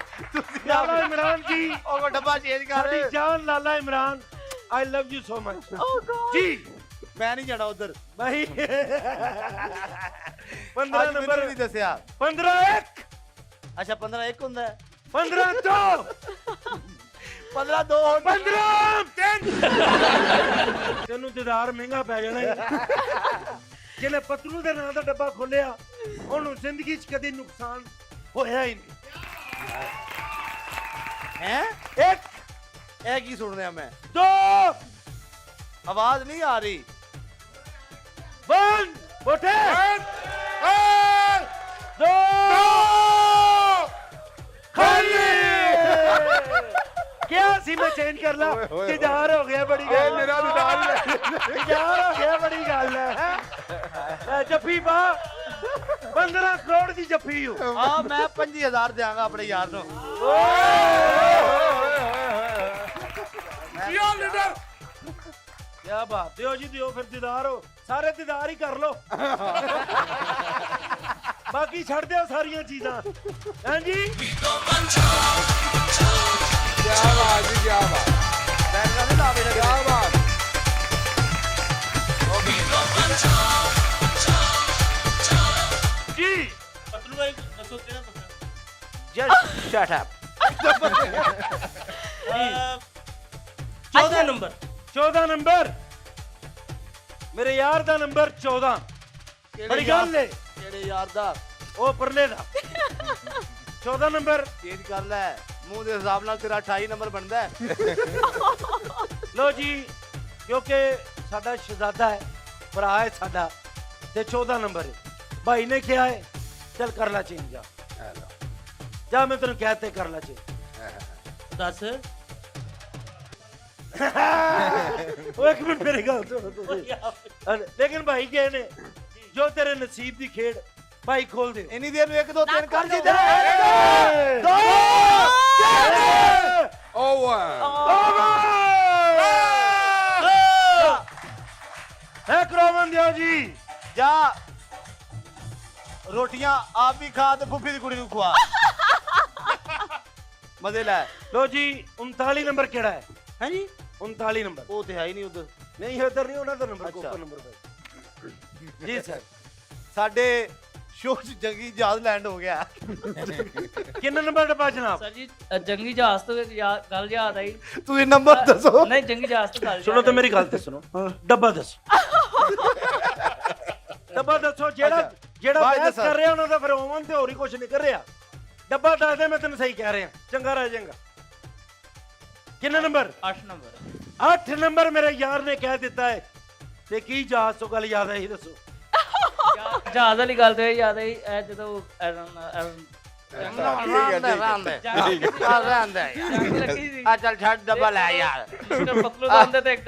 ਲਾਲਾ ਇਮਰਾਨ ਜੀ,
ਉਹ ਡੱਬਾ ਚੇਂਜ ਕਰ
ਸਾਡੀ ਜਾਨ ਲਾਲਾ ਇਮਰਾਨ, ਆਈ ਲਵ ਯੂ ਸੋ ਮਚ ਜੀ।
ਮੈਂ ਨਹੀਂ ਜਾਣਾ ਉਧਰ।
ਭਾਈ 15
ਅੱਜ
ਨੰਬਰ
ਮੈਨੂੰ ਨਹੀਂ ਦੱਸਿਆ।
15-1
ਅੱਛਾ 15-1 ਹੁੰਦਾ ਹੈ।
15-2
15-2
15-3 ਤੈਨੂੰ ਦੀਦਾਰ ਮਹਿੰਗਾ ਪੈ ਜਾਣਾ ਈ। ਜਿਹਨੇ ਪਤਲੂ ਦੇ ਨਾਂ ਦਾ ਡੱਬਾ ਖੋਲਿਆ ਉਹਨੂੰ ਜ਼ਿੰਦਗੀ 'ਚ ਕਦੀ ਨੁਕਸਾਨ ਹੋਇਆ ਹੀ ਨਹੀਂ।
ਹੈ
ਇੱਕ
ਇਹ ਕੀ ਸੁਣ ਰਿਹਾ ਮੈਂ?
ਦੋ
ਆਵਾਜ਼ ਨਹੀਂ ਆ ਰਹੀ।
वन उठे दो खाली। क्या सी मैं चेंज कर ला? दीदार हो गया, बड़ी गल
मेरा दीदार ही
दीदार हो गया, बड़ी गल है। जफ्फी पा 15 करोड़ की जफ्फी हो।
ਆ ਮੈਂ 5000 ਦਿਆਂਗਾ ਆਪਣੇ ਯਾਰ ਨੂੰ।
क्या बात, दियो जी दियो, फिर दीदार हो, सारे दीदार ही कर लो। बाकी छड़ दो सारिया चीजा। हाँ जी
क्या बात जी, क्या बात,
ਬੈਠਣਾ ਨਹੀਂ ਲਾਵੇ
क्या बात।
जी
just shut up.
14 number
14 number मेरे यार दा नंबर 14। बड़ी गल है
ਕਿਹੜੇ ਯਾਰ ਦਾ?
ओ परले दा 14 नंबर।
ਚੇਂਜ ਕਰ ਲੈ, ਮੂੰਹ ਦੇ ਹਿਸਾਬ ਨਾਲ ਤੇਰਾ 28 ਨੰਬਰ ਬਣਦਾ ਹੈ।
लो जी, क्योंकि साडा शहजादा है, भरा है साडा, ते 14 नंबर है। भाई ने क्या है, चल कर ला चेंज जा जा, मैं तेन कहते कर ला चेंज।
10
ओ एक मिनट मेरी गल सुनो तुसीं। लेकिन भाई गए ने, जो तेरे नसीब दी खेड़, भाई खोल दे।
ਇੰਨੀ ਦੇਰ ਨੂੰ 1 2 3 ਕਰ
दो है क्रोमन दियो जी।
ਜਾ ਰੋਟੀਆਂ ਆਪ ਵੀ ਖਾ ਤੇ ਫੁੱਫੀ ਦੀ ਕੁੜੀ ਨੂੰ ਖਵਾ। ਮਜ਼ੇ ਲੈ।
लो जी 39 नंबर केड़ा है?
ਹੈ ਜੀ
39 नंबर
ਉਹ ਤੇ ਹੈ ਹੀ ਨਹੀਂ ਉਧਰ।
नहीं है, उधर नहीं होना तो नंबर
अच्छा।
को नंबर जी सर।
ਸਾਡੇ ਸ਼ੋਅ 'ਚ ਜੰਗੀ ਜਹਾਜ਼ ਲੈਂਡ ਹੋ ਗਿਆ।
किन्ना नंबर डब्बा जनाब?
सर जी जंगी जहाज तो गल याद आई।
ਤੁਸੀਂ ਨੰਬਰ ਦੱਸੋ।
नहीं जंगी जहाज तो गल
सुनो तो मेरी गल तो सुनो, डब्बा दसो। डब्बा दसो जेड़ा जेड़ा
बाय
बहस
दसो।
कर रहा उन्होंने फिर ओवन ते होर ही कुछ नहीं कर रहा। डब्बा दस दे, मैं तेन सही कह रहा, चंगा रह जाएगा। किन्ना नंबर?
8 नंबर
8 नंबर मेरे यार ने कह दिता है। ते की जहाज तो गल याद आई दसो।
जहाज वाली गल तो याद आई जदों लगी सी
ਆ ਚੱਲ ਛੱਡ ਡੱਬਾ ਲੈ ਯਾਰ।
मिस्टर पतलू दंदे ते एक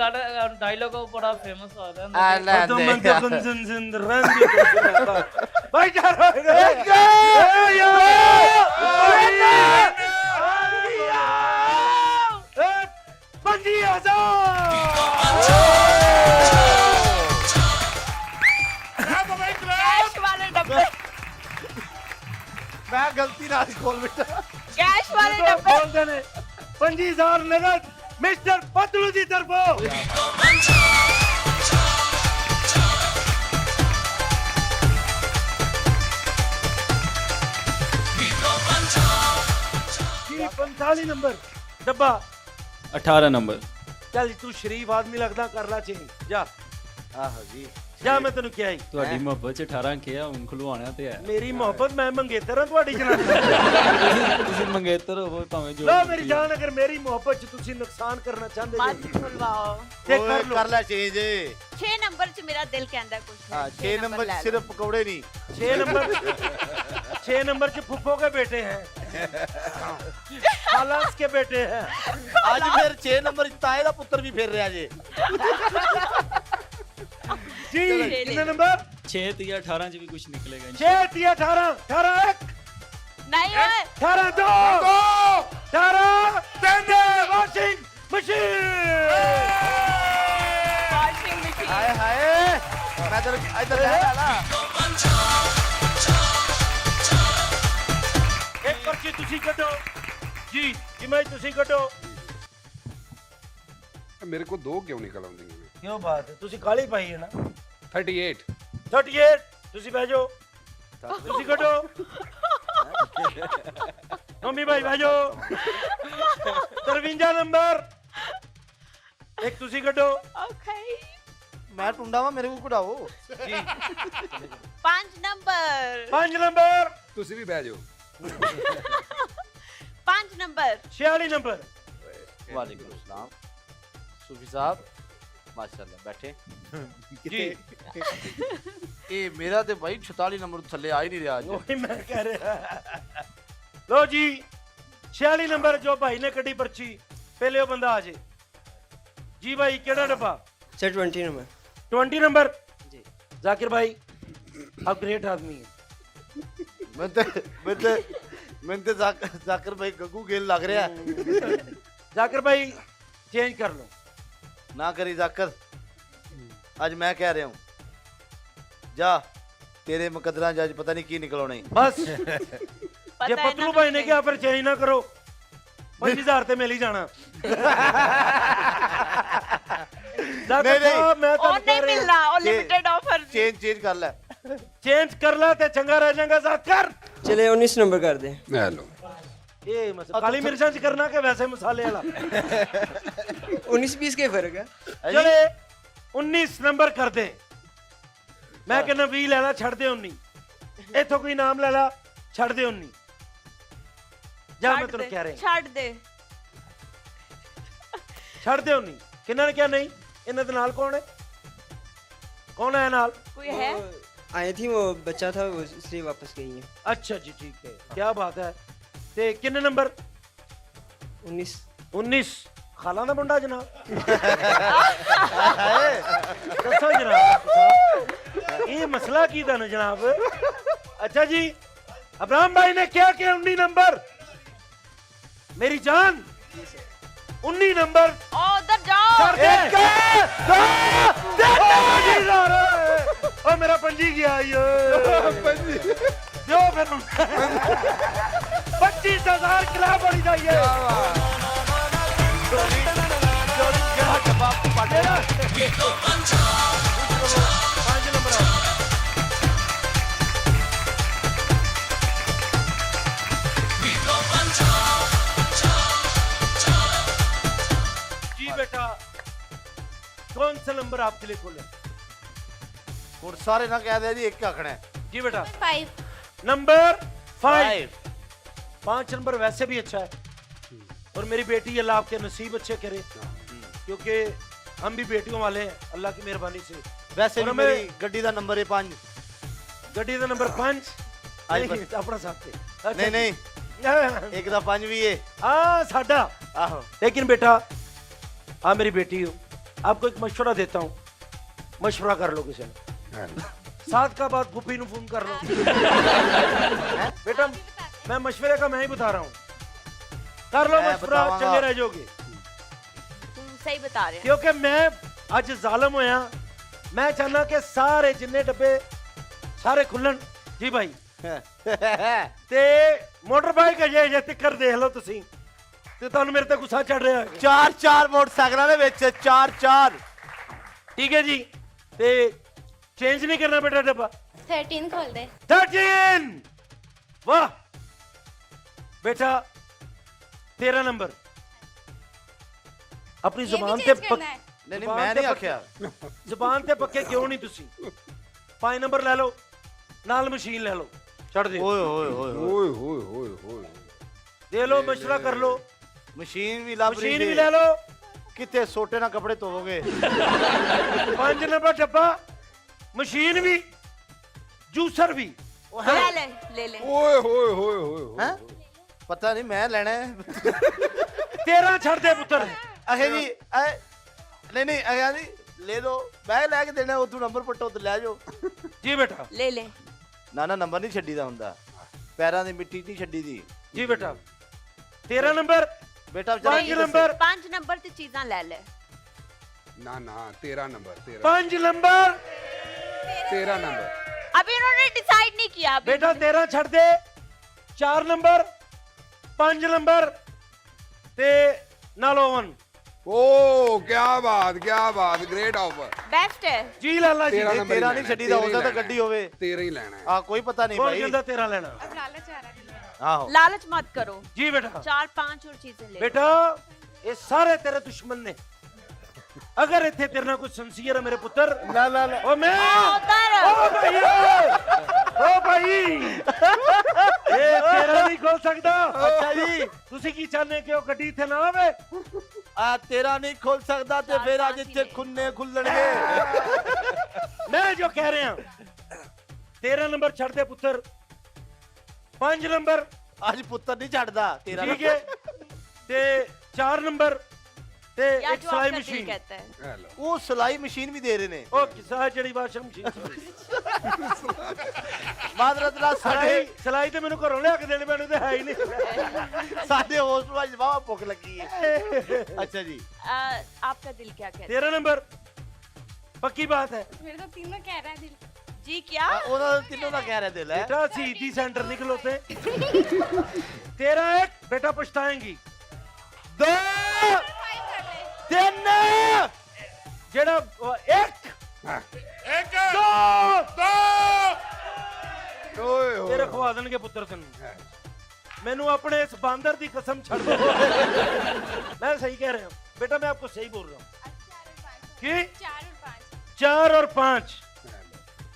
डायलॉग बड़ा फेमस हो
ਆ
गया।
ਲੈ
तो
ਦੇ
मन तो
ਯਾर।
कंजन जिंद भाई जा
कैश वाले डब्बे
ਮੈਂ ਗਲਤੀ ਨਾਲ ਖੋਲ ਬਿਟਾ।
कैश वाले डब्बे
बोलते ने 50,000 नगद मिस्टर पतलू की तरफों। जी 45 नंबर डब्बा।
18 नंबर
चल तू शरीफ आदमी लगदा, कर ला चेंज जा
ਆਹੋ ਜੀ
ਜਾ, ਮੈਂ ਤੈਨੂੰ ਕਿਹਾ ਹੀ
ਤੁਹਾਡੀ ਮੁਹੱਬਤ ਚ 18 ਕਿਹਾ, ਹੁਣ ਖਲਵਾਣਾ ਤੇ ਹੈ।
ਮੇਰੀ ਮੁਹੱਬਤ ਮੈਂ ਮੰਗੇਤਰ ਹਾਂ ਤੁਹਾਡੀ ਜਨਾਨੀ।
ਤੁਸੀਂ ਮੰਗੇਤਰ ਹੋਵੋ ਭਾਵੇਂ ਜੋ
ਲੋ ਮੇਰੀ ਜਾਨ, ਅਗਰ ਮੇਰੀ ਮੁਹੱਬਤ ਚ ਤੁਸੀਂ ਨੁਕਸਾਨ ਕਰਨਾ ਚਾਹੁੰਦੇ
मत
ਜੀ
खुलवाओ।
ਤੇ
ਓਏ
ਕਰ ਲੋ।
ਕਰ ਲੈ ਚੇਂਜ।
6 ਨੰਬਰ ਚ ਮੇਰਾ ਦਿਲ ਕਹਿੰਦਾ ਕੁਝ
ਹਾਂ 6 ਨੰਬਰ ਸਿਰਫ ਪਕੌੜੇ ਨਹੀਂ।
6 नंबर 6 नंबर च फुफ्फो के बेटे हैं। खालास के बेटे हैं।
ਅੱਜ ਫਿਰ 6 ਨੰਬਰ ਤਾਏ ਦਾ ਪੁੱਤਰ ਵੀ ਫਿਰ ਰਿਹਾ ਜੇ।
जी कितने नंबर?
6 3 18 ਚ ਵੀ ਕੁਝ ਨਿਕਲੇਗਾ
6 3 18 18 1
नहीं ओए
18 2 18 3 वॉशिंग मशीन।
वॉशिंग मशीन
ਹਾਏ ਹਾਏ ਮੈਂ ਤਾਂ ਇੱਧਰ ਰਹਿ ਲਾ
एक पर्ची तुसी कटो जी जी मैं तुसी कटो।
ਮੇਰੇ ਕੋਲ 2 ਕਿਉਂ ਨਿਕਲ ਆਉਂਦੀਆਂ ਨੇ?
क्यों बात है तुसी काली पाई है ना?
38
38 तुसी बह जाओ तुसी कटो। मम्मी भाई बह जाओ। 53 नंबर एक तुसी कटो।
ओके
ਮੈਂ ਟੁੰਡਾ ਵਾ ਮੇਰੇ ਕੋਲ ਕਢਾਓ।
5 नंबर
5 नंबर
ਤੁਸੀਂ ਵੀ ਬਹਿ ਜਾਓ।
5 नंबर
46 नंबर
ਵਾਲੇਕੁਮ ਸਲਾਮ ਸੂਫੀ ਸਾਹਿਬ ਮਾਸ਼ਾਅੱਲਾ ਬੈਠੇ
जी
ਇਹ ਮੇਰਾ ਤੇ ਭਾਈ 46 ਨੰਬਰ ਤੋਂ ਥੱਲੇ ਆ ਹੀ ਨਹੀਂ ਰਿਹਾ ਅੱਜ।
वही मैं कह रहा। लो जी 46 नंबर जो भाई ने कटी पर्ची पहले वो बंदा आ जाए जी। भाई केड़ा डब्बा?
सर 20 नंबर
20 नंबर
जी।
जाकिर भाई आप ग्रेट आदमी हैं।
ਮੈਂ ਤੇ ਜ਼ਾਕਰ ਭਾਈ ਗੱਗੂ ਗੇਲ ਲੱਗ ਰਿਹਾ।
जाकिर भाई चेंज कर लो।
ਨਾ ਕਰੀ ਜ਼ਾਕਰ ਅੱਜ ਮੈਂ ਕਹਿ ਰਿਹਾ ਹੂੰ ਜਾ ਤੇਰੇ ਮੁਕੱਦਰਾਂ ਚ ਅੱਜ ਪਤਾ ਨਹੀਂ ਕੀ ਨਿਕਲ ਆਉਣਾ ਈ।
बस
पता
जे
है
पतलू
ना
भाई ने
मुझे।
क्या फिर चेंज ना करो 5000 ते मिल ही जाना। जाकिर
नहीं।
साहब मैं तो
और नहीं मिलना और
चे-
लिमिटेड ऑफर
ਚੇਂਜ ਕਰ ਲੈ।
चेंज कर ला ते चंगा रह जाएगा जाकिर।
चले 19 नंबर कर दे।
ਲੈ ਲਓ।
ये काली मिर्चा च करना के वैसे मसाले वाला?
19 20 के फर्क है।
चले 19 नंबर कर दे। मैं कहना 20 ले ला छड़ दे 19 इथों कोई नाम ले ला छड़ दे 19 जा मैं तेन कह रहा
छाड़ दे
छड़ दे 19 किन्ना ने क्या नहीं इन्हें दे नाल कौन है नाल
कोई है
वो आई थी वो बच्चा था वो इसलिए वापस गई है।
अच्छा जी ठीक है क्या बात है ते किन्ने नंबर
19
19 खाला दा मुंडा जनाब दसो जनाब ये मसला की था ना जनाब। अच्छा जी अब्राहम भाई ने क्या किया 19 नंबर मेरी जान 19 नंबर
ओ उधर जाओ
कर दे ओ मेरा पंजी गया ये जो फिर 25,000 खिलाफ होनी चाहिए। पांच नंबर आओ। जी बेटा कौन सा नंबर आपके लिए खोले?
ਹੁਣ ਸਾਰੇ ਨਾ ਕਹਿ ਦੇ ਜੀ ਇੱਕ ਆਖਣਾ ਹੈ।
जी बेटा
5
नंबर 5 5 नंबर वैसे भी अच्छा है और मेरी बेटी अल्लाह आपके नसीब अच्छे करे क्योंकि हम भी बेटियों वाले हैं अल्लाह की मेहरबानी से।
ਵੈਸੇ
और
ਵੀ
हमें
ਮੇਰੀ ਗੱਡੀ ਦਾ ਨੰਬਰ ਹੈ 5।
गड्डी का नंबर 5
आज
अपना साथ
ਨਹੀਂ ਨਹੀਂ ਇੱਕ ਦਾ 5 ਵੀ ਹੈ।
हाँ साडा
ਆਹੋ
लेकिन बेटा हाँ मेरी बेटी हो आपको एक मशवरा देता हूँ मशवरा कर लो किसी ने
ਲੈ ਲਓ।
साथ का बाद फूफी नु फोन कर लो बेटा मैं मशवरे का मैं ही बता रहा हूँ कर लो
मैं
मशवरा
बतावांगा।
चंगे रह जाओगे
तुम सही बता रहे हो
क्योंकि मैं अज जालम होया मैं चाहना कि सारे जिन्ने डब्बे सारे खुलन जी भाई ते मोटर बाइक अजे तिकर देख लो तुसी ते तुहानू मेरे ते गुस्सा चढ़ रहा है
4 ਮੋਟਰਸਾਈਕਲਾਂ ਦੇ ਵਿੱਚ 4
ठीक है जी ते चेंज नहीं करना बेटा डब्बा
13 खोल दे
13 वाह बेटा 13 नंबर अपनी जुबान ते
ਨਹੀਂ ਨਹੀਂ ਮੈਂ ਨਹੀਂ ਆਖਿਆ।
ਜ਼ਬਾਨ ਤੇ ਪੱਕੇ ਕਿਉਂ ਨਹੀਂ ਤੁਸੀਂ 5 ਨੰਬਰ ਲੈ ਲਓ ਨਾਲ ਮਸ਼ੀਨ ਲੈ ਲਓ ਛੱਡ ਦਿਓ
ਓਏ ਓਏ ਓਏ
ਓਏ ਹੋਏ ਹੋਏ ਹੋਏ
ਦੇ ਲਓ ਮਸ਼ਵਰਾ ਕਰ ਲਓ
ਮਸ਼ੀਨ ਵੀ ਲੱਭ ਰਹੀ
ਮਸ਼ੀਨ ਵੀ ਲੈ ਲਓ
ਕਿਤੇ ਸੋਟੇ ਨਾਲ ਕੱਪੜੇ ਧੋਵੋਗੇ।
5 ਨੰਬਰ ਡੱਬਾ ਮਸ਼ੀਨ ਵੀ ਜੂਸਰ ਵੀ
ले ले ले ले
ਓਏ ਹੋਏ ਹੋਏ ਹੋਏ
हैं? ਪਤਾ ਨਹੀਂ ਮੈਂ ਲੈਣਾ ਹੈ
13 ਛੱਡ ਦੇ ਪੁੱਤਰ।
ਅਖੇ ਜੀ ਨਹੀਂ ਨਹੀਂ ਅਖਿਆ ਜੀ ਲੈ ਦੋ ਮੈਂ ਲੈ ਕੇ ਦੇਣਾ ਉਦੋਂ ਨੰਬਰ ਪੱਟੋ ਤੇ ਲੈ ਜਾਓ
ਜੀ ਬੇਟਾ।
ले ले
ਨਾ ਨਾ ਨੰਬਰ ਨਹੀਂ ਛੱਡੀਦਾ ਹੁੰਦਾ ਪੈਰਾਂ ਦੀ ਮਿੱਟੀ ਨਹੀਂ ਛੱਡੀ ਦੀ
ਜੀ ਬੇਟਾ 13 ਨੰਬਰ
ਬੇਟਾ
5 ਨੰਬਰ
5 नंबर ते चीज़ां ले ले
ਨਾ ਨਾ 13 ਨੰਬਰ
5 ਨੰਬਰ
13 ਨੰबर
अभी उन्होंने डिसाइड नहीं किया अभी
ਬੇਟਾ 13 ਛੱਡ ਦੇ 4 ਨੰਬਰ 5 ਨੰबर ਤੇ ਨਾਲ ਓਵਨ।
ਓ ਕੀ ਬਾਤ ਗ੍ਰੇਟ ਆਫਰ।
बेस्ट है
ਜੀ ਲਾਲਾ ਜੀ
13 ਨੰਬਰ
13 ਨਹੀਂ ਛੱਡੀਦਾ ਹੁੰਦਾ ਤਾਂ ਗੱਡੀ ਹੋਵੇ
13 ਹੀ ਲੈਣਾ ਹੈ।
ਆ ਕੋਈ ਪਤਾ ਨਹੀਂ
ਕੌਣ
ਭਾਈ
ਕਹਿੰਦਾ 13 ਲੈਣਾ?
ਆਹੋ
लालच मत करो
ਜੀ ਬੇਟਾ।
4-5 और चीजें ले लो।
ਬੇਟਾ ਇਹ ਸਾਰੇ ਤੇਰੇ ਦੁਸ਼ਮਣ ਨੇ। ਅਗਰ ਇੱਥੇ ਤੇਰੇ ਨਾਲ ਕੋਈ ਸੰਸੀਅਰ ਹੈ ਮੇਰੇ ਪੁੱਤਰ
ਨਾ ਨਾ ਨਾ
ਓ ਮੈਂ
उधर
ਓ ਭਾਈ ਓ ਭਾਈ ਇਹ ਤੇਰਾ ਨਹੀਂ ਖੋਲ ਸਕਦਾ।
ਅੱਛਾ ਜੀ
ਤੁਸੀਂ ਕੀ ਚਾਹੁੰਦੇ ਕਿ ਉਹ ਗੱਡੀ ਇੱਥੇ ਨਾ ਆਵੇ?
ਆ ਤੇਰਾ ਨਹੀਂ ਖੁੱਲ ਸਕਦਾ ਤੇ ਫਿਰ ਅੱਜ ਇੱਥੇ ਖੁੰਨੇ ਖੁੱਲਣਗੇ
ਮੈਂ ਜੋ ਕਹਿ ਰਿਹਾ 13 ਨੰਬਰ ਛੱਡ ਦੇ ਪੁੱਤਰ 5 ਨੰਬਰ
ਅੱਜ ਪੁੱਤਰ ਨਹੀਂ ਛੱਡਦਾ ਤੇਰਾ
ਠੀਕ ਹੈ ਤੇ 4 ਨੰਬਰ ਤੇ
या
ਇੱਕ
जो
ਸਿਲਾਈ
आपका दिल
ਮਸ਼ੀਨ।
कहता है
ਹੈਲੋ
ਉਹ ਸਿਲਾਈ ਮਸ਼ੀਨ ਵੀ ਦੇ ਰਹੇ ਨੇ
ਉਹ ਕਿਸਾ ਜਿਹੜੀ ਵਾਸ਼ਿੰਗ ਮਸ਼ੀਨ
ਮਾਦਰਤ ਨਾਲ
ਸਾਡੇ ਸਿਲਾਈ ਤੇ ਮੈਨੂੰ ਘਰੋਂ ਲਿਆ ਕੇ ਦੇਣੇ ਪੈਣੇ ਤੇ ਹੈ ਹੀ ਨਹੀਂ।
ਸਾਡੇ ਹੋਸਟਲ ਵਿੱਚ ਵਾਵਾ ਭੁੱਖ ਲੱਗੀ ਹੈ ਅੱਛਾ ਜੀ
आपका दिल क्या कहता
13 नंबर पक्की बात है
है मेरे तो तीनों कह रहा है दिल जी क्या
ਉਹਨਾਂ ਦਾ ਤਿੰਨੋਂ ਦਾ ਕਹਿ ਰਿਹਾ ਦਿਲ ਹੈ
बेटा सीधी सेंटर निकलोते 13 एक बेटा पछताएंगी 2 3 जेड़ा एक दो
ਓਏ ਹੋਏ
तेरे खवा देंगे पुत्र तेन मैनू अपने इस बांदर की कसम छड़ दो मैं सही कह रहा हूँ बेटा मैं आपको सही बोल रहा हूँ कि 4 और 5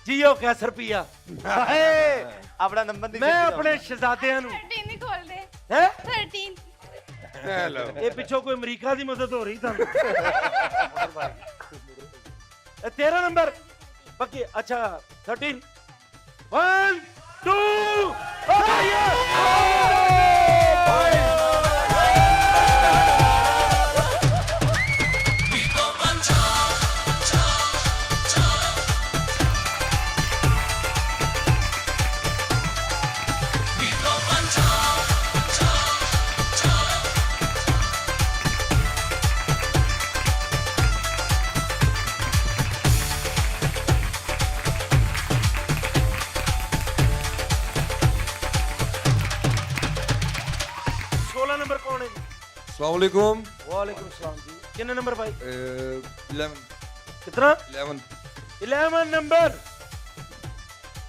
जियो कैसर पिया
ਆਪਣਾ ਨੰਬਰ ਨਹੀਂ
मैं
ਛੱਡੀਦਾ
अपने शहजादियां नू
13 नहीं खोल दे
है
13
ਹੈਲੋ
ਇਹ ਪਿੱਛੋਂ ਕੋਈ ਅਮਰੀਕਾ ਦੀ ਮਦਦ ਹੋ ਰਹੀ ਤੁਹਾਨੂੰ 13 ਨੰਬਰ ਪੱਕੀ ਅੱਛਾ 13 1 2 16 ਨੰਬਰ ਕੌਣ ਹੈ ਜੀ?
अस्सलामुअलैकुम
ਵਾਲੇकुम ਸਲਾਮ ਜੀ ਕਿੰਨੇ ਨੰਬਰ ਭਾਈ
11
ਕਿਤਨਾ
11
11 ਨੰਬਰ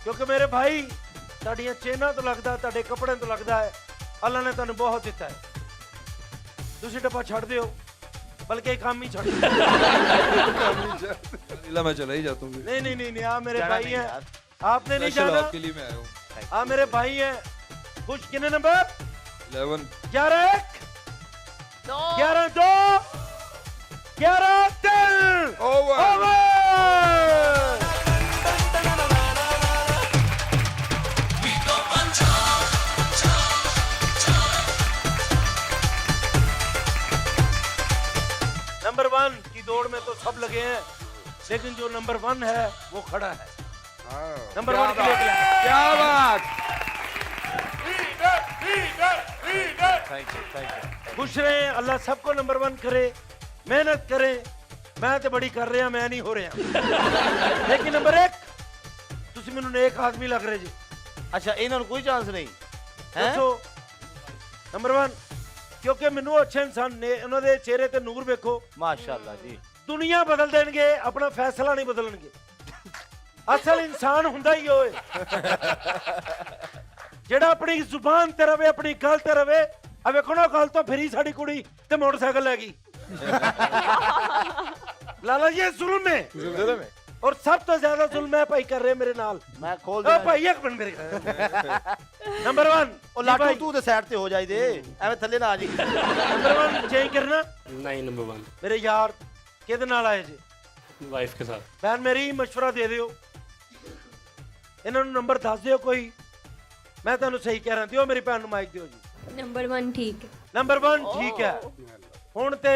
ਕਿਉਂਕਿ ਮੇਰੇ ਭਾਈ ਤੁਹਾਡੀਆਂ ਚੇਨਾਂ ਤੋਂ ਲੱਗਦਾ ਤੁਹਾਡੇ ਕੱਪੜਿਆਂ ਤੋਂ ਲੱਗਦਾ ਹੈ ਅੱਲਾ ਨੇ ਤੁਹਾਨੂੰ ਬਹੁਤ ਦਿੱਤਾ ਹੈ ਤੁਸੀਂ ਡੱਬਾ ਛੱਡ ਦਿਓ ਬਲਕਿ ਕੰਮ ਹੀ ਛੱਡ ਦਿਓ
इला मैं चला ही जाता हूँ
नहीं नहीं नहीं नहीं आप मेरे
जाना
भाई
नहीं
हैं
यार।
आपने नहीं
स्पेशल
जाना
आपके लिए मैं आया हूँ
आप मेरे भाई हैं खुश कितने नंबर
11
11 1
दो
11 2 11 3
ਓਵਰ
ओवर नंबर 1 की दौड़ में तो सब लगे हैं लेकिन जो नंबर 1 है वो खड़ा है नंबर 1 के लिए
क्या बात
ਥੈਂਕ ਯੂ
खुश रहे अल्लाह सबको नंबर 1 करे मेहनत करे मैं तो बड़ी कर रहा मैं नहीं हो रहा लेकिन नंबर 1 ਤੁਸੀਂ ਮੈਨੂੰ ਨੇਕ ਆਦਮੀ ਲੱਗ ਰਹੇ ਜੀ
ਅੱਛਾ ਇਹਨਾਂ ਨੂੰ ਕੋਈ ਚਾਂਸ ਨਹੀਂ ਹੈ
ਦੱਸੋ ਨੰਬਰ 1 ਕਿਉਂਕਿ ਮੈਨੂੰ ਅੱਛੇ ਇਨਸਾਨ ਨੇ ਉਹਨਾਂ ਦੇ ਚਿਹਰੇ ਤੇ ਨੂਰ ਵੇਖੋ
ਮਾਸ਼ਾਅੱਲਾ ਜੀ
ਦੁਨੀਆ ਬਦਲ ਦੇਣਗੇ ਆਪਣਾ ਫੈਸਲਾ ਨਹੀਂ ਬਦਲਣਗੇ ਅਸਲ ਇਨਸਾਨ ਹੁੰਦਾ ਹੀ ਹੋਏ ਜਿਹੜਾ ਆਪਣੀ ਜ਼ੁਬਾਨ ਤੇ ਰਵੇ ਆਪਣੀ ਗੱਲ ਤੇ ਰਵੇ ਆ ਵੇਖੋ ਨਾ ਗੱਲ ਤੋਂ ਫਿਰੀ ਸਾਡੀ ਕੁੜੀ ਤੇ ਮੋਟਰਸਾਈਕਲ ਲੈ ਗਈ ਲਾਲਾ ਜੀ ਇਹ ਜ਼ੁਲਮ ਹੈ ਔਰ ਸਭ ਤੋਂ ਜ਼ਿਆਦਾ ਜ਼ੁਲਮ ਹੈ ਭਾਈ ਕਰ ਰਹੇ ਮੇਰੇ ਨਾਲ
ਮੈਂ ਖੋਲ
ਓ
ਦੇਣਾ
ਭਾਈ ਇੱਕ ਮਿੰਟ ਮੇਰੇ ਨੰਬਰ 1
ਉਹ ਲਾਟੂ ਤੂੰ ਤੇ ਸਾਈਡ ਤੇ ਹੋ ਜਾਈ ਦੇ ਐਵੇਂ ਥੱਲੇ ਨਾ ਆ ਜੀ
ਨੰਬਰ 1 ਚੇਂਜ ਕਰਨਾ
नहीं नंबर 1
ਮੇਰੇ ਯਾਰ ਕਿਹਦੇ ਨਾਲ ਆਏ ਜੀ
वाइफ के साथ
ਭੈਣ ਮੇਰੀ ਮਸ਼ਵਰਾ ਦੇ ਦਿਓ ਇਹਨਾਂ ਨੂੰ ਨੰਬਰ ਦੱਸ ਦਿਓ ਕੋਈ ਮੈਂ ਤੁਹਾਨੂੰ ਸਹੀ ਕਹਿ ਰਿਹਾ ਦਿਓ ਮੇਰੀ ਭੈਣ ਨੂੰ ਮਾਈਕ ਦਿਓ ਜੀ
ਨੰਬਰ 1 ਠੀਕ ਹੈ।
ਨੰਬਰ 1 ਠੀਕ ਹੈ। ਹੁਣ ਤੇ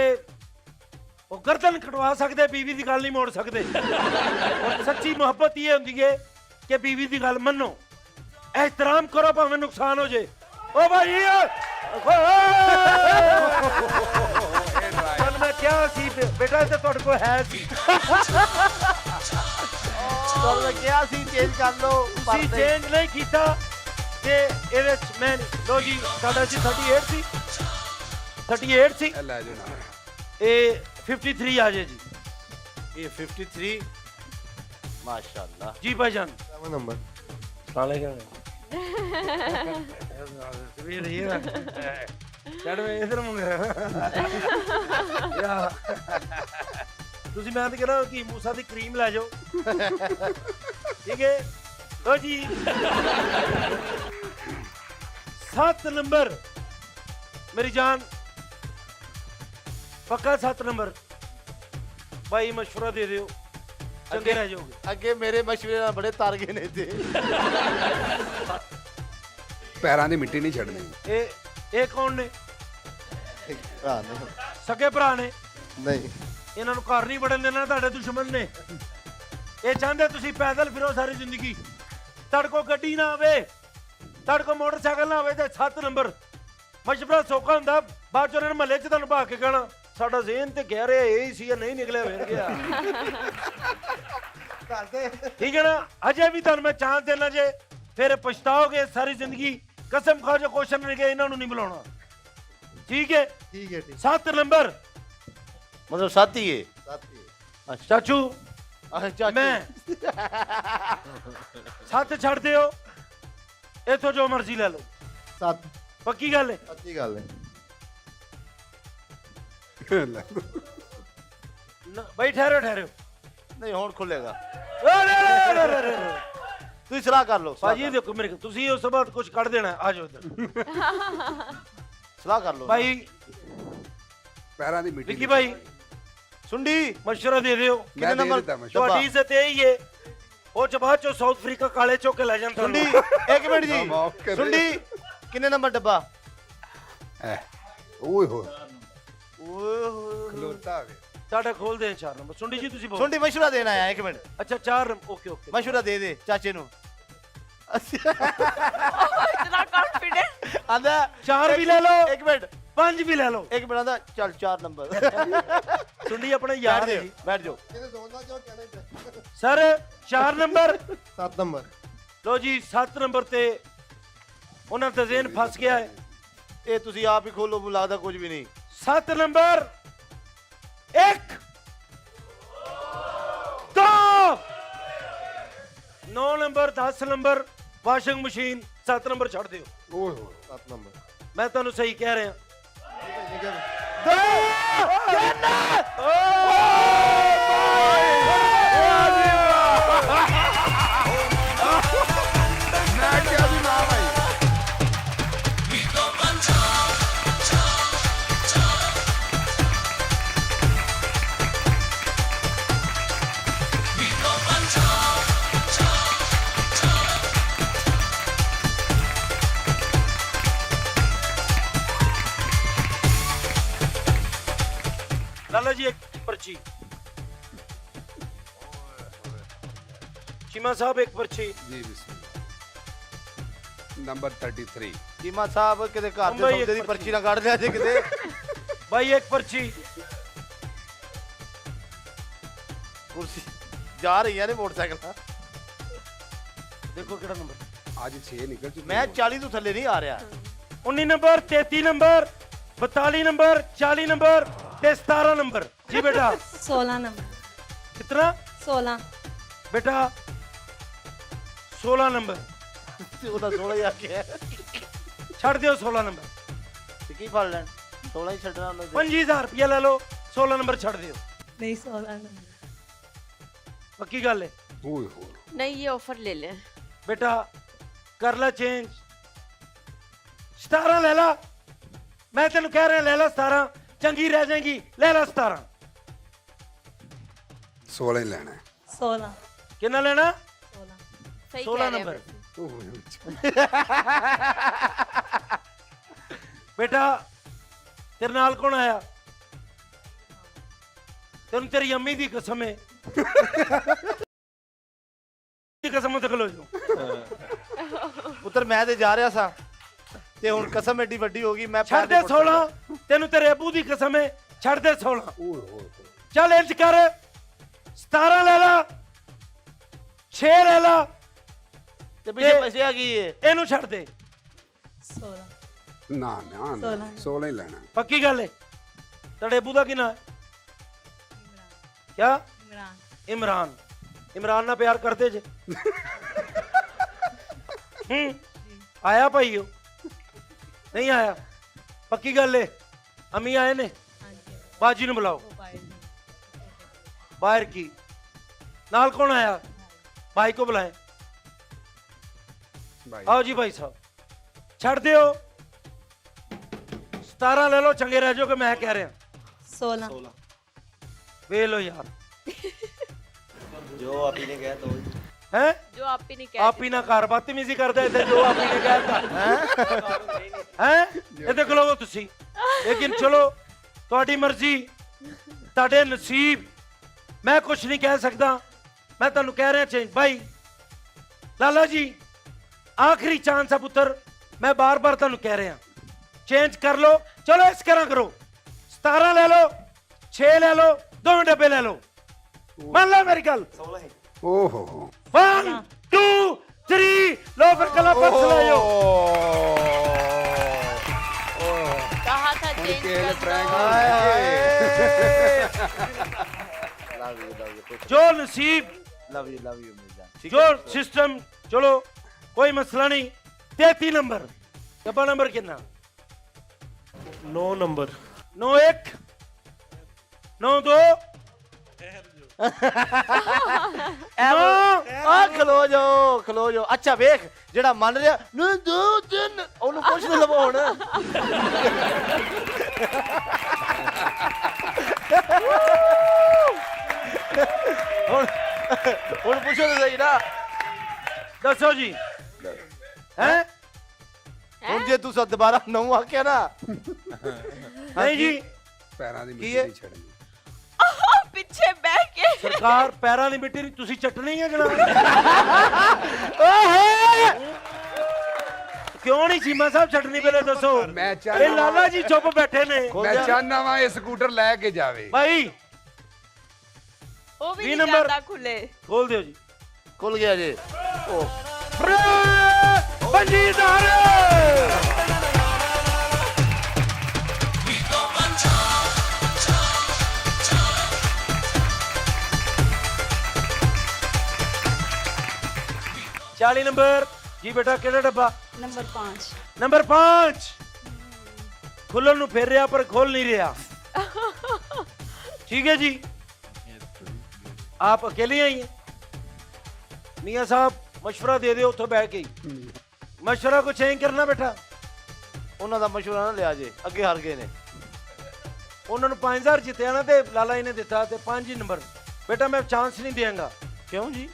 ਉਹ ਗਰਦਨ ਕਟਵਾ ਸਕਦੇ, ਬੀਵੀ ਦੀ ਗੱਲ ਨਹੀਂ ਮੋੜ ਸਕਦੇ। ਔਰ ਸੱਚੀ ਮੁਹੱਬਤ ਇਹ ਹੁੰਦੀ ਹੈ ਕਿ ਬੀਵੀ ਦੀ ਗੱਲ ਮੰਨੋ, एहतराम करो भावें नुकसान हो जाए। ओ भाई चल मैं क्या सी बेटा ते तुहाडे कोल है सी
ਤੁਹਾਨੂੰ ਮੈਂ ਕਿਹਾ ਸੀ ਚੇਂਜ ਕਰ ਲਓ
ਤੁਸੀਂ ਚੇਂਜ ਨਹੀਂ ਕੀਤਾ ਤੇ ਇਹਦੇ ਚ ਮੈਂ ਲੋ ਜੀ ਸਾਡਾ ਸੀ 38 ਸੀ 38 ਸੀ
ਇਹ ਲੈ ਜਾਓ ਨਾਲ।
ਇਹ 53 ਆ ਜੇ ਜੀ।
ਇਹ 53 ਮਾਸ਼ਾਅੱਲਾ
जी भाईजान
नंबर
साले क्या ਵੀਰ ਇਹ ਛੱਡ ਵੇ ਇਧਰ ਮੰਗਿਆ ਯਾ ਤੁਸੀਂ ਮੈਂ ਤਾਂ ਕਹਿੰਦਾ ਕਿ ਮੂਸਾ ਦੀ ਕਰੀਮ ਲੈ ਜਾਓ। ਠੀਕ ਹੈ ਲੋ ਜੀ 7 ਨੰਬਰ ਮੇਰੀ ਜਾਨ ਪੱਕਾ 7 ਨੰਬਰ ਭਾਈ ਮਸ਼ਵਰਾ ਦੇ ਦਿਓ ਚੰਗੇ ਰਹਿ ਜਾਓਗੇ।
ਅੱਗੇ ਮੇਰੇ ਮਸ਼ਵਰੇ ਨਾਲ ਬੜੇ ਤਾਰ ਗਏ ਨੇ ਤੇ
ਪੈਰਾਂ ਦੀ ਮਿੱਟੀ ਨਹੀਂ ਛੱਡਣੀ।
ਇਹ ਕੌਣ ਨੇ?
ਭਰਾ ਨਹੀਂ
ਸਕੇ ਭਰਾ ਨੇ।
ਨਹੀਂ
ਇਹਨਾਂ ਨੂੰ ਘਰ ਨਹੀਂ ਵੜਨ ਦੇਣਾ, ਤੁਹਾਡੇ ਦੁਸ਼ਮਣ ਨੇ। ਇਹ ਚਾਹੁੰਦੇ ਤੁਸੀਂ ਪੈਦਲ ਫਿਰੋ ਸਾਰੀ ਜ਼ਿੰਦਗੀ, ਤੁਹਾਡੇ ਕੋਲ ਗੱਡੀ ਨਾ ਆਵੇ, ਤੁਹਾਡੇ ਕੋਲ ਮੋਟਰਸਾਈਕਲ ਨਾ ਆਵੇ। ਤੇ 7 ਨੰਬਰ ਮਸ਼ਵਰਾ ਸੌਖਾ ਹੁੰਦਾ, ਬਾਅਦ ਚ ਉਹਨਾਂ ਨੇ ਮਹੱਲੇ ਚ ਤੁਹਾਨੂੰ ਭਾ ਕੇ ਕਹਿਣਾ ਸਾਡਾ ਜ਼ੇਨ ਤੇ ਕਹਿ ਰਿਹਾ ਇਹ ਹੀ ਸੀ, ਨਹੀਂ ਨਿਕਲਿਆ ਫਿਰ ਗਿਆ। ਠੀਕ ਹੈ ਨਾ? ਅਜੇ ਵੀ ਤੁਹਾਨੂੰ ਮੈਂ ਚਾਂਸ ਦੇਣਾ, ਜੇ ਫਿਰ ਪਛਤਾਓਗੇ ਸਾਰੀ ਜ਼ਿੰਦਗੀ। ਕਸਮ ਖਾ ਜੋ ਕੁਐਸਚਨ ਨਹੀਂ ਕਿ ਇਹਨਾਂ ਨੂੰ ਨਹੀਂ ਬੁਲਾਉਣਾ। ਠੀਕ ਹੈ?
ਠੀਕ ਹੈ ਠੀਕ
7 ਨੰਬਰ
ਮਤਲਬ ਸਾਥੀ ਹੈ
ਚਾਚੂ
ਅੱਛਾ
ਮੈਂ 7 ਛੱਡ ਦਿਓ, ਇਥੋਂ ਜੋ ਮਰਜ਼ੀ ਲੈ ਲਓ।
7
ਪੱਕੀ ਗੱਲ ਹੈ?
ਪੱਕੀ ਗੱਲ ਹੈ।
ਬਈ ਠਹਿਰੋ ਠਹਿਰੋ,
ਨਹੀਂ ਹੁਣ ਖੁੱਲੇਗਾ।
ਭਾਜੀ
ਤੁਸੀਂ ਸਲਾਹ ਕਰ ਲਓ
ਦੇਖੋ ਮੇਰੇ ਕੋਲ, ਤੁਸੀਂ ਉਸ ਤੋਂ ਬਾਅਦ ਕੁਝ ਕੱਢ ਦੇਣਾ। ਆ ਜਾਓ ਇੱਧਰ
ਸਲਾਹ ਕਰ ਲਓ
ਭਾਈ
ਪੈਰਾਂ ਦੀ ਮਿੱਟੀ
ਵਿੱਕੀ ਭਾਈ
ਸੁੰਡੀ
ਮਸ਼ਵਰਾ ਦੇ ਦਿਓ।
ਮੈਂ ਦੇ ਦਿੱਤਾ ਮਸ਼ਵਰਾ।
ਤੁਹਾਡੀ ਇੱਜ਼ਤ ਇਹ ਹੀ ਹੈ, ਉਹ ਚ ਬਾਅਦ ਚੋਂ ਸਾਊਥ ਅਫਰੀਕਾ ਕਾਲੇ ਚੌਕ ਕੇ ਲੈ ਜਾਂਦੇ
ਸੁੰਡੀ ਇੱਕ ਮਿੰਟ ਜੀ ਸੁੰਡੀ ਕਿੰਨੇ ਨੰਬਰ ਡੱਬਾ?
ਓਏ ਹੋਏ
ਓਏ ਹੋਏ
ਖਲੋਤਾ ਹੋਵੇ।
ਤੁਹਾਡਾ ਖੋਲ ਦੇ 4 ਨੰਬਰ। ਸੁੰਡੀ ਜੀ ਤੁਸੀਂ ਬੋਲੋ।
ਸੁੰਡੀ ਮਸ਼ਵਰਾ ਦੇਣ ਆਇਆ ਇੱਕ ਮਿੰਟ।
ਅੱਛਾ 4 ਓਕੇ ਓਕੇ
ਮਸ਼ਵਰਾ ਦੇ ਦੇ ਚਾਚੇ ਨੂੰ।
इतना कॉन्फिडेंट।
ਆਂਦਾ
4 ਵੀ ਲੈ ਲਓ,
ਇੱਕ ਮਿੰਟ
5 ਵੀ ਲੈ ਲਓ।
ਇੱਕ ਮਿੰਟ ਆਂਦਾ ਚੱਲ 4 ਨੰਬਰ।
ਸੁੰਡੀ ਆਪਣੇ ਯਾਰ ਹੈ ਜੀ।
ਬੈਠ ਜਾਓ
ਕਿਤੇ ਸੋਚਦਾ ਜੋ ਕਹਿਣਾ
ਸਰ 4 ਨੰਬਰ
7 ਨੰਬਰ
ਲੋ ਜੀ 7 ਨੰਬਰ ਤੇ ਉਹਨਾਂ ਦਾ ਜ਼ੇਨ ਫਸ ਗਿਆ ਹੈ।
ਇਹ ਤੁਸੀਂ ਆਪ ਹੀ ਖੋਲੋ, ਮੈਨੂੰ ਲੱਗਦਾ ਕੁਝ ਵੀ ਨਹੀਂ।
7 number 1 2 9 number 10 number washing machine. 7 number ਛੱਡ ਦਿਓ।
ਓਏ ਹੋਏ
7 ਨੰਬਰ
ਮੈਂ ਤੁਹਾਨੂੰ ਸਹੀ ਕਹਿ ਰਿਹਾ।
ਮੈਂ ਕਿਹਾ ਵੀ ਨਾ ਭਾਈ।
ਲਾਲਾ ਜੀ ਇੱਕ ਪਰਚੀ। ਚੀਮਾ ਸਾਹਿਬ ਇੱਕ ਪਰਚੀ।
ਜੀ ਬਿਸਮਿਲ੍ਲਾ। ਨੰਬਰ 33
ਚੀਮਾ ਸਾਹਿਬ ਕਿਤੇ ਘਰ ਦੇ
ਮੁੰਬਈ
ਸੌਦੇ ਦੀ
ਇੱਕ
ਪਰਚੀ ਨਾ ਕੱਢ ਲਿਆ ਜੇ ਕਿਤੇ।
ਭਾਈ ਇੱਕ ਪਰਚੀ।
ਕੁਰਸੀ ਜਾ ਰਹੀਆਂ ਨੇ ਮੋਟਰਸਾਈਕਲ।
ਦੇਖੋ ਕਿਹੜਾ ਨੰਬਰ।
ਅੱਜ 6 ਨਿਕਲ ਚੁੱਕੇ।
ਮੈਂ 40 ਤੋਂ ਥੱਲੇ ਨਹੀਂ ਆ ਰਿਹਾ।
19 ਨੰਬਰ 33 ਨੰਬਰ 42 ਨੰਬਰ 40 ਨੰਬਰ ਤੇ 17 ਨੰਬਰ। ਜੀ बेटा
16 नंबर।
कितना?
16।
बेटा 16 ਨੰਬਰ
ਤੇ ਉਹਦਾ 16 ਹੀ ਆ ਗਿਆ
ਛੱਡ ਦਿਓ। 16 ਨੰਬਰ
ਤੇ ਕੀ ਫੜ ਲੈਣ? 16 ਹੀ ਛੱਡਣਾ ਉਹਨਾਂ ਦੇ।
5000 ਰੁਪਇਆ ਲੈ ਲਓ। 16 ਨੰਬਰ ਛੱਡ ਦਿਓ।
नहीं 16 नंबर।
ਪੱਕੀ ਗੱਲ ਹੈ?
ਓਏ ਹੋਏ
नहीं ये ऑफर ले ले।
बेटा ਕਰ ਲੈ ਚੇਂਜ। 17 ਲੈ ਲਾ। ਮੈਂ ਤੈਨੂੰ ਕਹਿ ਰਿਹਾ ਲੈ ਲੈ 17, ਚੰਗੀ ਰਹਿ ਜਾਏਗੀ। ਲੈ ਲੈ 17।
16 ਹੀ ਲੈਣਾ ਹੈ।
16।
ਕਿੰਨਾ ਲੈਣਾ?
16। सही
16
कह रहे
नंबर।
हैं वैसे।
ਓਏ ਹੋਏ।
ਬੇਟਾ ਤੇਰੇ ਨਾਲ ਕੌਣ ਆਇਆ? ਤੈਨੂੰ ਤੇਰੀ ਅੰਮੀ ਦੀ ਕਸਮ ਹੈ ਦੀ ਕਸਮ ਤੇ ਖਲੋ ਜਾਓ।
ਪੁੱਤਰ ਮੈਂ ਤੇ ਜਾ ਰਿਹਾ ਸਾਂ ਤੇ ਹੁਣ ਕਸਮ ਐਡੀ ਵੱਡੀ ਹੋ ਗਈ, ਮੈਂ
ਛੱਡ ਦੇ 16। ਤੈਨੂੰ ਤੇਰੇ ਅੱਬੂ ਦੀ ਕਸਮ ਹੈ, ਛੱਡ ਦੇ 16। ਚੱਲ ਇੰਜ ਕਰ 17 ਲੈ ਲਾ, 6 ਲੈ ਲਾ
ਤੇ ਪਿੱਛੇ ਬਚਿਆ ਕੀ ਹੈ?
ਇਹਨੂੰ ਛੱਡ ਦੇ।
16
ਨਾ ਨਾ 16 ਹੀ ਲੈਣਾ।
ਪੱਕੀ ਗੱਲ ਹੈ? ਤੁਹਾਡੇ ਅੱਬੂ ਦਾ ਕੀ ਨਾਂ ਹੈ? ਕਿਆ? ਇਮਰਾਨ। ਇਮਰਾਨ ਨਾਲ ਪਿਆਰ ਕਰਦੇ ਜੇ? ਆਇਆ ਭਾਈ ਉਹ ਨਹੀਂ ਆਇਆ? ਪੱਕੀ ਗੱਲ ਹੈ? ਅਮੀ ਆਏ ਨੇ? ਬਾਜੀ ਨੂੰ ਬੁਲਾਓ। ਬਾਹਰ ਕੀ ਨਾਲ ਕੌਣ ਆਇਆ? ਭਾਈ को बुलाए। आओ जी भाई साहब, छड़ दियो। 17 ले लो, चंगे रह जाओ कि मैं कह रहा।
16
वे लो यार,
ਜੋ ਆਪੀ ਨੇ ਕਹਿ ਤੋ
हैं
जो आप ही नहीं कहते
आप ही ना कार बदतमीजी करदा इधर जो आप ही ने कहता हैं इधर खलोवो तुसी। लेकिन चलो ਤੁਹਾਡੀ ਮਰਜ਼ੀ, ਤੁਹਾਡੇ ਨਸੀਬ, मैं कुछ नहीं कह सकता। मैं ਤੁਹਾਨੂੰ ਕਹਿ ਰਿਹਾ ਚੇਂਜ ਭਾਈ ਲਾਲਾ ਜੀ ਆਖਰੀ ਚਾਂਸ ਹੈ ਪੁੱਤਰ, मैं बार बार ਤੁਹਾਨੂੰ ਕਹਿ ਰਿਹਾ चेंज कर लो। चलो इस तरह करो 17 ले लो, 6 ले लो, 2 डब्बे ले लो। मान लो मेरी गल।
ओहो
1 2 3 लो फिर कला पर ले जाओ।
कहा था चेंज कर दो।
जो नसीब,
लव यू मिर्जा।
जो सिस्टम, चलो कोई मसला नहीं। 33 नंबर, डब्बा नंबर कितना?
9 नंबर।
9 1 9 2
ਆ ਖਲੋ ਜਾਓ। ਅੱਛਾ ਵੇਖ ਜਿਹੜਾ ਮੰਨ ਰਿਹਾ ਨਾ 2 3 ਉਹਨੂੰ ਪੁੱਛ ਲੈ ਲਵੋ ਹੁਣ। ਹੁਣ ਪੁੱਛੋ ਤਾਂ ਸਹੀ ਨਾ।
दसो जी हैं?
ਹੁਣ ਜੇ ਤੂੰ ਦੁਬਾਰਾ 9 ਆਖਿਆ ਨਾ
नहीं जी
ਪੈਰਾਂ ਦੀ
ਕੀ
ਮਿੱਟੀ
ਹੈ?
ਨਹੀਂ ਛੱਡਣੀ।
पीछे बैठ के
सरकार पैरों की मिट्टी तुसी चटनी है जनाब। क्यों नहीं चीमा साहब चटनी पहले दसो।
मैं
ये
चाहना
लाला जी चुप बैठे ने
ਮੈਂ ਚਾਹਨਾ ਵਾਂ ਇਹ ਸਕੂਟਰ ਲੈ ਕੇ ਜਾਵੇ।
भाई
वो भी
20
नहीं
नंबर।
जाता खुले।
खोल दियो जी।
ਖੁੱਲ ਗਿਆ ਜੀ।
पंजीदार 40 नंबर जी बेटा केड़ा डब्बा?
नंबर 5
नंबर 5 खुलन नु फिर रहा पर खोल नहीं रहा। ठीक है जी, आप अकेले आई हैं? मियां साहब मशवरा दे दो उतो बैठ के। मशवरा को चेंज करना बेटा।
ਉਹਨਾਂ ਦਾ ਮਸ਼ਵਰਾ ਨਾ ਲਿਆ ਜੇ, ਅੱਗੇ ਹਾਰ ਗਏ ਨੇ।
ਉਹਨਾਂ ਨੂੰ 5000 ਜਿੱਤਿਆ ਨਾ ਤੇ ਲਾਲਾ ਜੀ ਨੇ ਦਿੱਤਾ ਤੇ 5 ਹੀ ਨੰਬਰ। बेटा मैं चांस नहीं देंगा।
ਕਿਉਂ ਜੀ?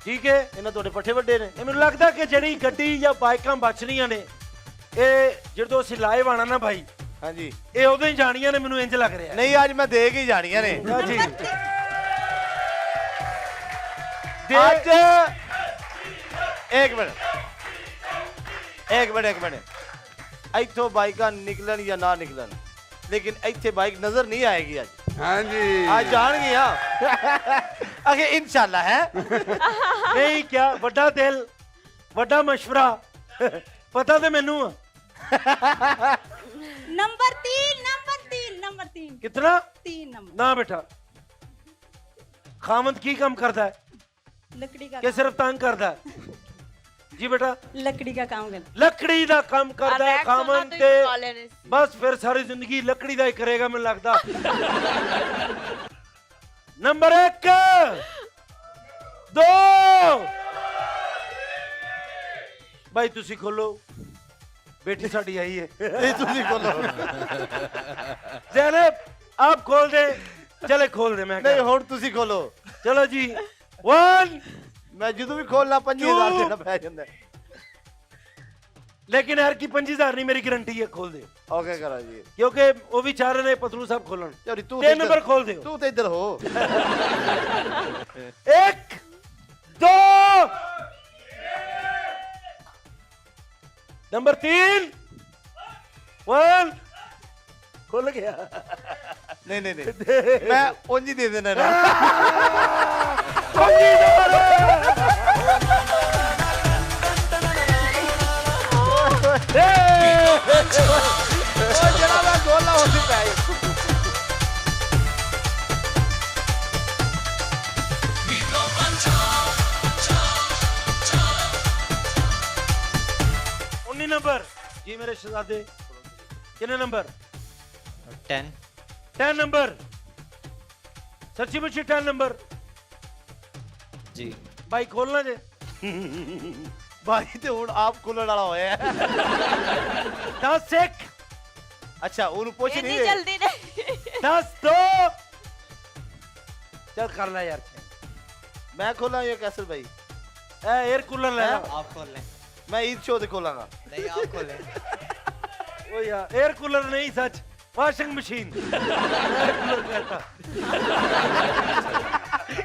ठीक है,
ਇਹਨਾਂ ਤੁਹਾਡੇ ਪੱਠੇ ਵੱਡੇ ਨੇ।
ਇਹ ਮੈਨੂੰ ਲੱਗਦਾ ਕਿ ਜਿਹੜੀ ਗੱਡੀ ਜਾਂ ਬਾਈਕਾਂ ਬਚਣੀਆਂ ਨੇ ਇਹ ਜਦੋਂ ਅਸੀਂ ਲਾਈਵ ਆਣਾ ਨਾ ਭਾਈ,
ਹਾਂਜੀ
ਇਹ ਉਦੋਂ ਹੀ ਜਾਣੀਆਂ ਨੇ, ਮੈਨੂੰ ਇੰਜ ਲੱਗ ਰਿਹਾ।
ਨਹੀਂ ਅੱਜ ਮੈਂ ਦੇ ਕੇ ਹੀ ਜਾਣੀਆਂ ਨੇ।
ਜੀ
ਅੱਜ ਇੱਕ ਮਿੰਟ ਇੱਥੋਂ ਬਾਈਕਾਂ ਨਿਕਲਣ ਜਾਂ ਨਾ ਨਿਕਲਣ, ਲੇਕਿਨ ਇੱਥੇ ਬਾਈਕ ਨਜ਼ਰ ਨਹੀਂ ਆਏਗੀ ਅੱਜ।
ਹਾਂਜੀ
आज जाएंगे आगे इंशाल्लाह है।
नहीं क्या बड़ा दिल बड़ा मशवरा पता तो मैनू
नंबर 3
कितना
3 नंबर
ना बेटा। खामद की काम करता है
लकड़ी का
कि सिर्फ तंग करता है? जी बेटा
लकड़ी का काम कर
लकड़ी का काम करता है खामद ते बस फिर सारी जिंदगी लकड़ी का ही करेगा मैं लगता। नंबर 1 2 भाई तुसी खोलो, बेटी साड़ी आई है। ज़ैनब आप खोल दे, चले खोल दे। मैं
नहीं ਹੁਣ ਤੁਸੀਂ ਖੋਲੋ।
चलो जी 1
ਮੈਂ ਜਦੋਂ ਵੀ ਖੋਲਣਾ 5000 ਦੇਣਾ ਪੈ ਜਾਂਦਾ।
ਲੇਕਿਨ ਯਾਰ ਕੀ 5000 ਨਹੀਂ, ਮੇਰੀ ਗਾਰੰਟੀ ਹੈ, ਖੋਲ ਦਿਓ
ਓਕੇ ਕਰੋ ਜੀ।
ਕਿਉਂਕਿ ਉਹ ਵੀ ਚਾਹ ਰਹੇ ਨੇ ਪਤਲੂ ਸਾਹਿਬ ਖੋਲਣ।
ਯਾਰੀ ਤੂੰ
3 ਨੰਬਰ ਖੋਲ ਦਿਓ।
ਤੂੰ ਤੇ ਇੱਧਰ ਹੋ।
1 2 ਨੰਬਰ 3 1 ਖੁੱਲ ਗਿਆ।
ਨਹੀਂ ਨਹੀਂ ਨਹੀਂ, ਮੈਂ ਉਂਝ ਹੀ ਦੇ ਦੇਣਾ ਨਾ। ਉਹ ਜਿਹੜਾ ਮੈਂ ਗੋਲਾ ਹੋਸੀ ਪੈ
नंबर जी मेरे शहजादे। कितने नंबर?
10
नंबर। सच्ची मुच्ची 10 नंबर
जी।
भाई खोलना जे।
ਭਾਈ ਤੇ ਹੁਣ ਆਪ ਖੁੱਲਣ ਵਾਲਾ ਹੋਇਆ।
10 1
ਅੱਛਾ ਉਹਨੂੰ ਪੁੱਛ ਨਹੀਂ
इतनी जल्दी नहीं
10 2 चल कर ले यार।
ਮੈਂ ਖੋਲਾਂ ਜਾਂ ਕੈਸਰ ਭਾਈ?
ए एयर कूलर ले ला।
आप खोल लें।
ਮੈਂ ਈਦ ਸ਼ੋ ਤੇ ਖੋਲਾਂਗਾ।
नहीं आप खोलें।
ओ यार एयर कूलर नहीं सच, वॉशिंग मशीन। एयर कूलर कहता।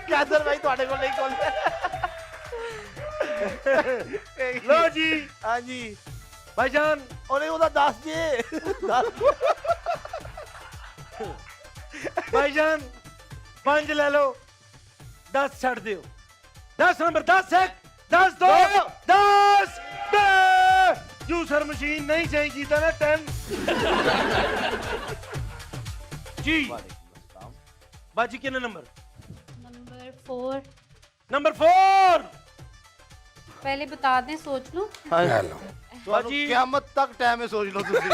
ਕੈਸਰ ਭਾਈ ਤੁਹਾਡੇ ਕੋਲ ਨਹੀਂ ਖੋਲ।
लो जी
ਹਾਂਜੀ
भाईजान
ਉਹਨੇ ਉਹਦਾ ਦੱਸ ਜੇ।
भाईजान 5 ले लो, 10 छड़ दियो। 10 नंबर 10 1 10 2 10 जूसर मशीन नहीं चाहिए जीता ना 10 जी। बाजी कितने नंबर?
नंबर 4।
नंबर 4
पहले बता दें, सोच लो।
हेलो
ਤੁਹਾਨੂੰ ਕਿਆਮਤ ਤੱਕ ਟਾਈਮ ਹੈ, ਸੋਚ ਲਓ ਤੁਸੀਂ।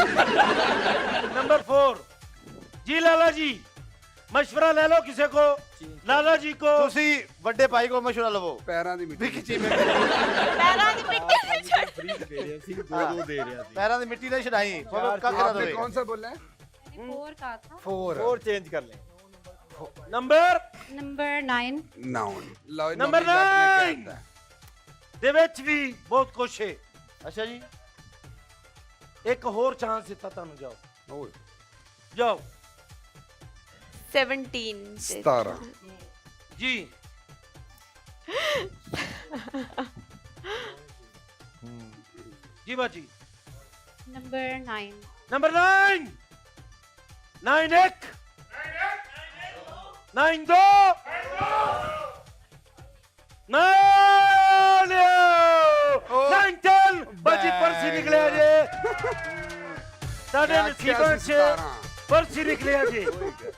नंबर 4 जी लाला जी मशवरा ले लो किसी को। लाला जी को
ਤੁਸੀਂ ਵੱਡੇ ਭਾਈ ਕੋਲ ਮਸ਼ਵਰਾ ਲਵੋ।
ਪੈਰਾਂ ਦੀ ਮਿੱਟੀ
ਖਿੱਚੀ ਮੈਂ
पैरों की मिट्टी में छोड़
ਫ੍ਰੀ ਦੇ ਰਿਹਾ ਸੀ, ਦੋ ਦੇ ਰਿਹਾ ਸੀ।
ਪੈਰਾਂ ਦੀ ਮਿੱਟੀ ਨਾਲ ਛਡਾਈ ਭਾਵੇਂ ਕੱਖ ਨਾ
आपने
ਦੋਏ।
कौन सा बोला है?
मैंने 4 कहा था।
4
ਹੋਰ ਚੇਂਜ ਕਰ ਲੈ।
Number
number 9।
नाउन लो
नंबर 9 ਦੇ ਵਿੱਚ ਵੀ ਬਹੁਤ ਕੁਛ ਹੈ।
ਅੱਛਾ ਜੀ
ਇੱਕ ਹੋਰ ਚਾਂਸ ਦਿੱਤਾ ਤੁਹਾਨੂੰ, ਜਾਓ
ओए
ਜਾਓ
17
17
ਜੀ। जी बाजी
नंबर 9।
नंबर 9 9 1 9 2 9 9 10 बाजी पर्सी निकले जे साढ़े नसीबों से पर्सी निकले जे।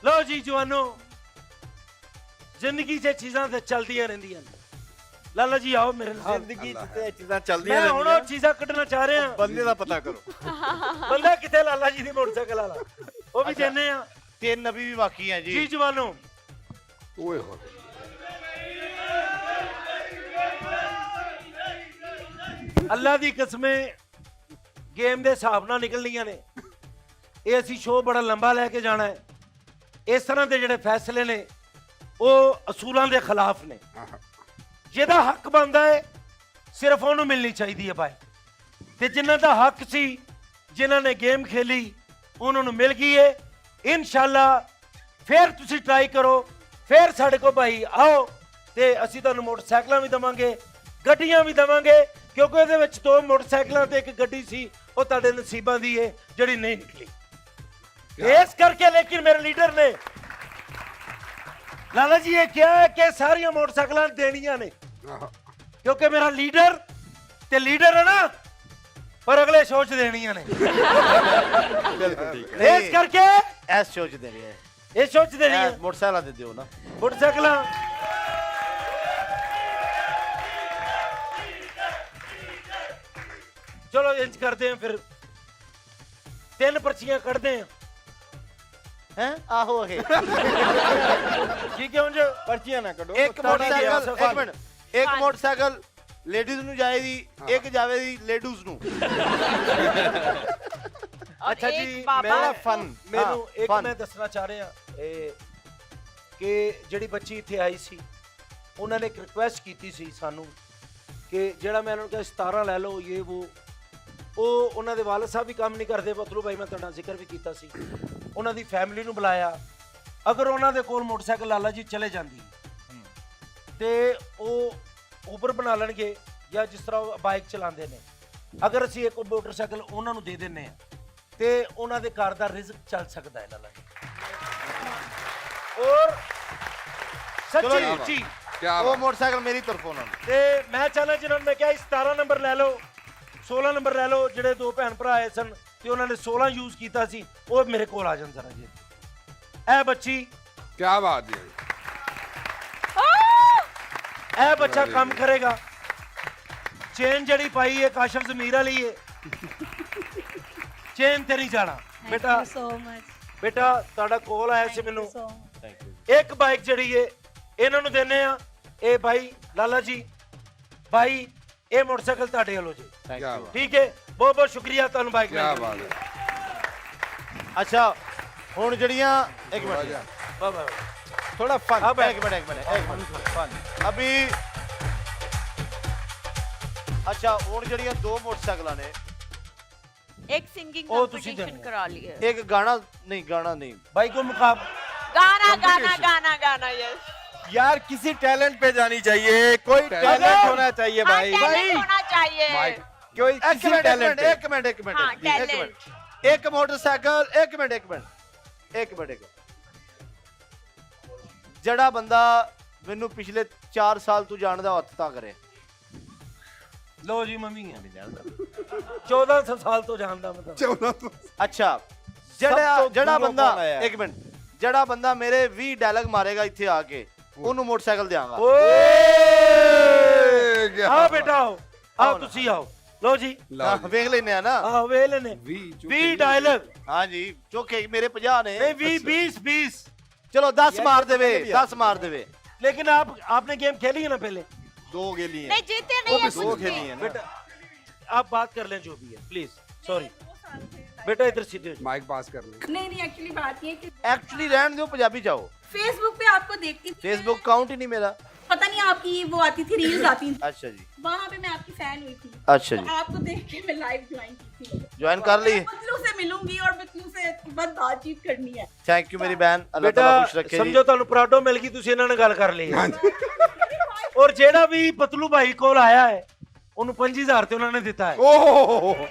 लो जी जवानों, जिंदगी से चीज़ां ते चलदियां रहंदियां ने। लाला जी आओ मेरे नाल।
ਜ਼ਿੰਦਗੀ 'ਚ ਤੇ ਇਹ ਚੀਜ਼ਾਂ ਚੱਲਦੀਆਂ
मैं हुण
ਰਹਿੰਦੀਆਂ।
ਉਹ ਚੀਜ਼ਾਂ ਕੱਢਣਾ ਚਾਹ ਰਿਹਾ।
ਬੰਦੇ ਦਾ ਪਤਾ ਕਰੋ।
ਬੰਦਾ ਕਿੱਥੇ? ਲਾਲਾ ਜੀ ਦੀ ਮੋਟਰਸਾਈਕਲ ਵਾਲਾ ਉਹ ਵੀ ਦੇਨੇ ਆ।
3 ਨਬੀ ਵੀ ਬਾਕੀ ਹੈ
ਜੀ
ਜੀ।
ਜਵਾਨੋ,
ओए हो
ਅੱਲਾ ਦੀ ਕਸਮੇ ਗੇਮ ਦੇ ਹਿਸਾਬ ਨਾਲ ਨਿਕਲਣੀਆਂ ਨੇ। ਇਹ ਅਸੀਂ ਸ਼ੋਅ ਬੜਾ ਲੰਬਾ ਲੈ ਕੇ ਜਾਣਾ ਹੈ। ਇਸ ਤਰ੍ਹਾਂ ਦੇ ਜਿਹੜੇ ਫੈਸਲੇ ਨੇ ਉਹ ਅਸੂਲਾਂ ਦੇ ਖਿਲਾਫ ਨੇ। ਜਿਹਦਾ ਹੱਕ ਬਣਦਾ ਹੈ ਸਿਰਫ ਉਹਨੂੰ ਮਿਲਣੀ ਚਾਹੀਦੀ ਹੈ ਭਾਈ, ਤੇ ਜਿਨ੍ਹਾਂ ਦਾ ਹੱਕ ਸੀ, ਜਿਨ੍ਹਾਂ ਨੇ ਗੇਮ ਖੇਲੀ, ਉਹਨਾਂ ਨੂੰ ਮਿਲ ਗਈ ਹੈ। ਇਨਸ਼ਾਅੱਲਾ ਫਿਰ ਤੁਸੀਂ ਟਰਾਈ ਕਰੋ, ਫਿਰ ਸਾਡੇ ਕੋਲ ਭਾਈ ਆਓ ਤੇ ਅਸੀਂ ਤੁਹਾਨੂੰ ਮੋਟਰਸਾਈਕਲਾਂ ਵੀ ਦੇਵਾਂਗੇ, ਗੱਡੀਆਂ ਵੀ ਦੇਵਾਂਗੇ, ਕਿਉਂਕਿ ਇਹਦੇ ਵਿੱਚ 2 ਮੋਟਰਸਾਈਕਲਾਂ ਤੇ 1 ਗੱਡੀ ਸੀ, ਉਹ ਤੁਹਾਡੇ ਨਸੀਬਾਂ ਦੀ ਹੈ ਜਿਹੜੀ ਨਹੀਂ ਨਿਕਲੀ। ਇਸ ਕਰਕੇ ਲੇਕਿਨ ਮੇਰੇ ਲੀਡਰ ਨੇ ਲਾਲਾ ਜੀ ਇਹ ਕਿਹਾ ਹੈ ਕਿ ਸਾਰੀਆਂ ਮੋਟਰਸਾਈਕਲਾਂ ਦੇਣੀਆਂ ਨੇ, ਕਿਉਂਕਿ ਮੇਰਾ ਲੀਡਰ ਤੇ ਲੀਡਰ ਹੈ ਨਾ, ਪਰ ਅਗਲੇ ਸੋਚ ਦੇਣੀਆਂ ਨੇ।
ਬਿਲਕੁਲ ਠੀਕ ਹੈ।
ਇਸ ਕਰਕੇ
ਐਸ ਸੋਚ ਦੇ ਰਹੇ
ਇਹ ਸੋਚ ਦੇਣੀ ਹੈ।
ਮੋਟਰਸਾਈਕਲ ਦੇ ਦਿਓ ਨਾ।
ਮੋਟਰਸਾਈਕਲਾਂ ਚਲੋ ਇੰਜ ਕਰਦੇ ਆ, ਫਿਰ 3 ਪਰਚੀਆਂ ਕੱਢਦੇ ਆ।
ਹੈ ਆਹੋ ਇਹ
ਠੀਕ ਹੈ, ਉਂਝ
ਪਰਚੀਆਂ ਨਾ ਕੱਢੋ।
ਇੱਕ ਮੋਟਰਸਾਈਕਲ, ਇੱਕ ਮਿੰਟ, ਇੱਕ ਮੋਟਰਸਾਈਕਲ ਲੇਡੀਜ਼ ਨੂੰ ਜਾਏਗੀ, ਇੱਕ ਜਾਵੇਗੀ ਲੇਡੀਜ਼ ਨੂੰ।
ਅੱਛਾ ਜੀ,
ਮੇਰਾ ਫਨ
ਮੈਨੂੰ ਇੱਕ
fun।
ਮੈਂ ਦੱਸਣਾ ਚਾਹ ਰਿਹਾ ਕਿ ਜਿਹੜੀ ਬੱਚੀ ਇੱਥੇ ਆਈ ਸੀ, ਉਹਨਾਂ ਨੇ ਇੱਕ ਰਿਕੁਐਸਟ ਕੀਤੀ ਸੀ ਸਾਨੂੰ ਕਿ ਜਿਹੜਾ ਮੈਂ ਉਹਨਾਂ ਨੂੰ ਕਿਹਾ 17 ਲੈ ਲਓ ਇਹ ਉਹ, ਉਹ ਉਹਨਾਂ ਦੇ ਵਾਲਦ ਸਾਹਿਬ ਵੀ ਕੰਮ ਨਹੀਂ ਕਰਦੇ ਪਤਲੂ ਭਾਈ, ਮੈਂ ਤੁਹਾਡਾ ਜ਼ਿਕਰ ਵੀ ਕੀਤਾ ਸੀ। ਉਹਨਾਂ ਦੀ ਫੈਮਿਲੀ ਨੂੰ ਬੁਲਾਇਆ। ਅਗਰ ਉਹਨਾਂ ਦੇ ਕੋਲ ਮੋਟਰਸਾਈਕਲ ਲਾਲਾ ਜੀ ਚਲੇ ਜਾਂਦੀ ਤੇ ਉਹ ਉਬਰ ਬਣਾ ਲੈਣਗੇ ਜਾਂ ਜਿਸ ਤਰ੍ਹਾਂ ਉਹ ਬਾਈਕ ਚਲਾਉਂਦੇ ਨੇ, ਅਗਰ ਅਸੀਂ ਇੱਕ ਮੋਟਰਸਾਈਕਲ ਉਹਨਾਂ ਨੂੰ ਦੇ ਦਿੰਨੇ ਆ ਤੇ ਉਹਨਾਂ ਦੇ ਘਰ ਦਾ ਰਿਜ਼ਕ ਚੱਲ ਸਕਦਾ ਹੈ ਲਾਲਾ ਜੀ। ਔਰ ਸੱਚੀ ਮੁੱਚੀ
ਕਿਆ
ਉਹ ਮੋਟਰਸਾਈਕਲ ਮੇਰੀ ਤਰਫੋਂ ਉਹਨਾਂ ਨੂੰ।
ਤੇ ਮੈਂ ਚਾਹਨਾ ਜਿਹਨਾਂ ਨੂੰ ਮੈਂ ਕਿਹਾ 17 ਨੰਬਰ ਲੈ ਲਓ, 16 ਨੰਬਰ ਲੈ ਲਓ, ਜਿਹੜੇ ਦੋ ਭੈਣ ਭਰਾ ਆਏ ਸਨ ਤੇ ਉਹਨਾਂ ਨੇ 16 ਯੂਜ਼ ਕੀਤਾ ਸੀ, ਉਹ ਮੇਰੇ ਕੋਲ ਆ ਜਾਣ ਜ਼ਰਾ ਜੀ। ਇਹ ਬੱਚੀ,
ਕਿਆ ਬਾਤ ਹੈ,
ਇਹ ਬੱਚਾ ਕੰਮ ਕਰੇਗਾ। ਚੇਨ ਜਿਹੜੀ ਪਾਈ ਹੈ ਕਾਸ਼ਫ ਜ਼ਮੀਰ ਵਾਲੀ ਹੈ, ਚੇਨ ਤੇਰੀ ਜਾਣਾ ਬੇਟਾ।
ਸੋ ਮਚ
ਬੇਟਾ ਤੁਹਾਡਾ ਕੋਲ ਆਇਆ ਸੀ ਮੈਨੂੰ, ਇੱਕ ਬਾਈਕ ਜਿਹੜੀ ਹੈ ਇਹਨਾਂ ਨੂੰ ਦੇਣੇ ਆ। ਇਹ ਭਾਈ ਲਾਲਾ ਜੀ, ਭਾਈ ਇਹ ਮੋਟਰਸਾਈਕਲ ਤੁਹਾਡੇ ਵੱਲੋਂ ਜੀ,
ਕਿਆ ਬਾਤ,
ਠੀਕ ਹੈ। ਬਹੁਤ ਬਹੁਤ ਸ਼ੁਕਰੀਆ ਤੁਹਾਨੂੰ ਬਾਈਕ
ਕਿਆ
ਮਿਲ
ਬਾਤ
ਗਈ।
ਹੈ।
ਅੱਛਾ ਹੁਣ ਜਿਹੜੀਆਂ ਇੱਕ
ਥੋੜ੍ਹਾ
ਮਿੰਟ
ਜਿਹਾ।
ਵਾਹ ਵਾਹ
ਥੋੜਾ ਫਨ
अब
एक मिनट
फन
अभी अच्छा ਹੁਣ ਜਿਹੜੀਆਂ ਦੋ ਮੋਟਰਸਾਈਕਲਾਂ ਨੇ,
एक सिंगिंग
ओ, तुसी
कंपटीशन
देना।
करा लिए
ਇੱਕ ਗਾਣਾ ਨਹੀਂ
भाई को मुकाब
गाना गाना गाना गाना यस
यार किसी टैलेंट पे जानी चाहिए, कोई टैलेंट होना चाहिए भाई,
टैलेंट होना चाहिए
कोई
ਇੱਕ
किसी
ਮਿੰਟ
टैलेंट पे।
ਇੱਕ ਮਿੰਟ
हाँ
ਇੱਕ
टैलेंट
ਮਿੰਟ ਇੱਕ ਮੋਟਰਸਾਈਕਲ ਇੱਕ ਮਿੰਟ ਜਿਹੜਾ ਬੰਦਾ ਮੈਨੂੰ ਪਿਛਲੇ 4 ਸਾਲ ਤੋਂ ਜਾਣਦਾ ਹੱਥ ਤਾਂ ਕਰੇ।
लो जी मम्मी है 14 साल तो जानता मतलब
14 ਤੋਂ
ਅੱਛਾ
ਤੋਂ
ਜਿਹੜਾ
ਦੂਰੋਂ
ਬੰਦਾ
ਕੌਣ ਆਇਆ?
ਇੱਕ ਮਿੰਟ ਜਿਹੜਾ ਬੰਦਾ ਮੇਰੇ 20 ਡਾਇਲੌਗ ਮਾਰੇਗਾ ਇੱਥੇ ਆ ਕੇ, ਉਹਨੂੰ ਮੋਟਰਸਾਈਕਲ ਦਿਆਂਗਾ।
आओ बेटा आओ आओ तुसी आओ लो जी
ਲਓ ਜੀ।
ਵੇਖ ਲੈਨੇ ਆ ਨਾ।
आओ वे लेने 20 डायलॉग
ਹਾਂ ਜੀ ਚੋਕੇ ਮੇਰੇ 50 ਨੇ।
नहीं 20
ਚਲੋ 10 ਮਾਰ ਦੇਵੇ,
भी
10 ਮਾਰ ਦੇਵੇ।
लेकिन आपने गेम खेली है ना पहले
दो खेली है,
नहीं जीते नहीं है
दो
कुछ
खेली
भी
है ना।
बेटा आप बात कर लें जो भी है प्लीज सॉरी बेटा इधर सीधे हो जाओ।
ਮਾਈਕ ਪਾਸ ਕਰ ਲੈ।
नहीं एक्चुअली बात ये है कि
ਐਕਚੁਅਲੀ ਰਹਿਣ ਦਿਓ, ਪੰਜਾਬੀ ਚਾਹੋ।
फेसबुक पे आपको देखती थी,
ਫੇਸਬੁੱਕ ਅਕਾਊਂਟ ਹੀ ਨਹੀਂ ਮੇਰਾ।
पता नहीं आपकी वो आती थी रील्स आती थी,
ਅੱਛਾ ਜੀ,
वहाँ पे मैं आपकी फैन हुई थी।
अच्छा
तो
जी।
आपको देख के मैं लाइव ज्वाइन की थी।
ज्वाइन कर ली।
पतलू से मिलूंगी और पतलू से बस बातचीत करनी है।
ਥੈਂਕ ਯੂ ਮੇਰੀ ਬਹਿਨ, ਅੱਲਾਹ
बेटा
ਤਾਲਾ ਖੁਸ਼ ਰੱਖੇ ਜੀ।
समझो ਤੁਹਾਨੂੰ ਪਰਾਡੋ ਮਿਲ ਗਈ, ਤੁਸੀਂ ਇਹਨਾਂ ਨਾਲ ਗੱਲ ਕਰ ਲਈ ਹੈ। ਔਰ ਜਿਹੜਾ ਵੀ ਪਤਲੂ ਭਾਈ ਕੋਲ ਆਇਆ ਹੈ ਉਹਨੂੰ 5000 ਤੇ ਉਹਨਾਂ ਨੇ ਦਿੱਤਾ ਹੈ।
ਓਹ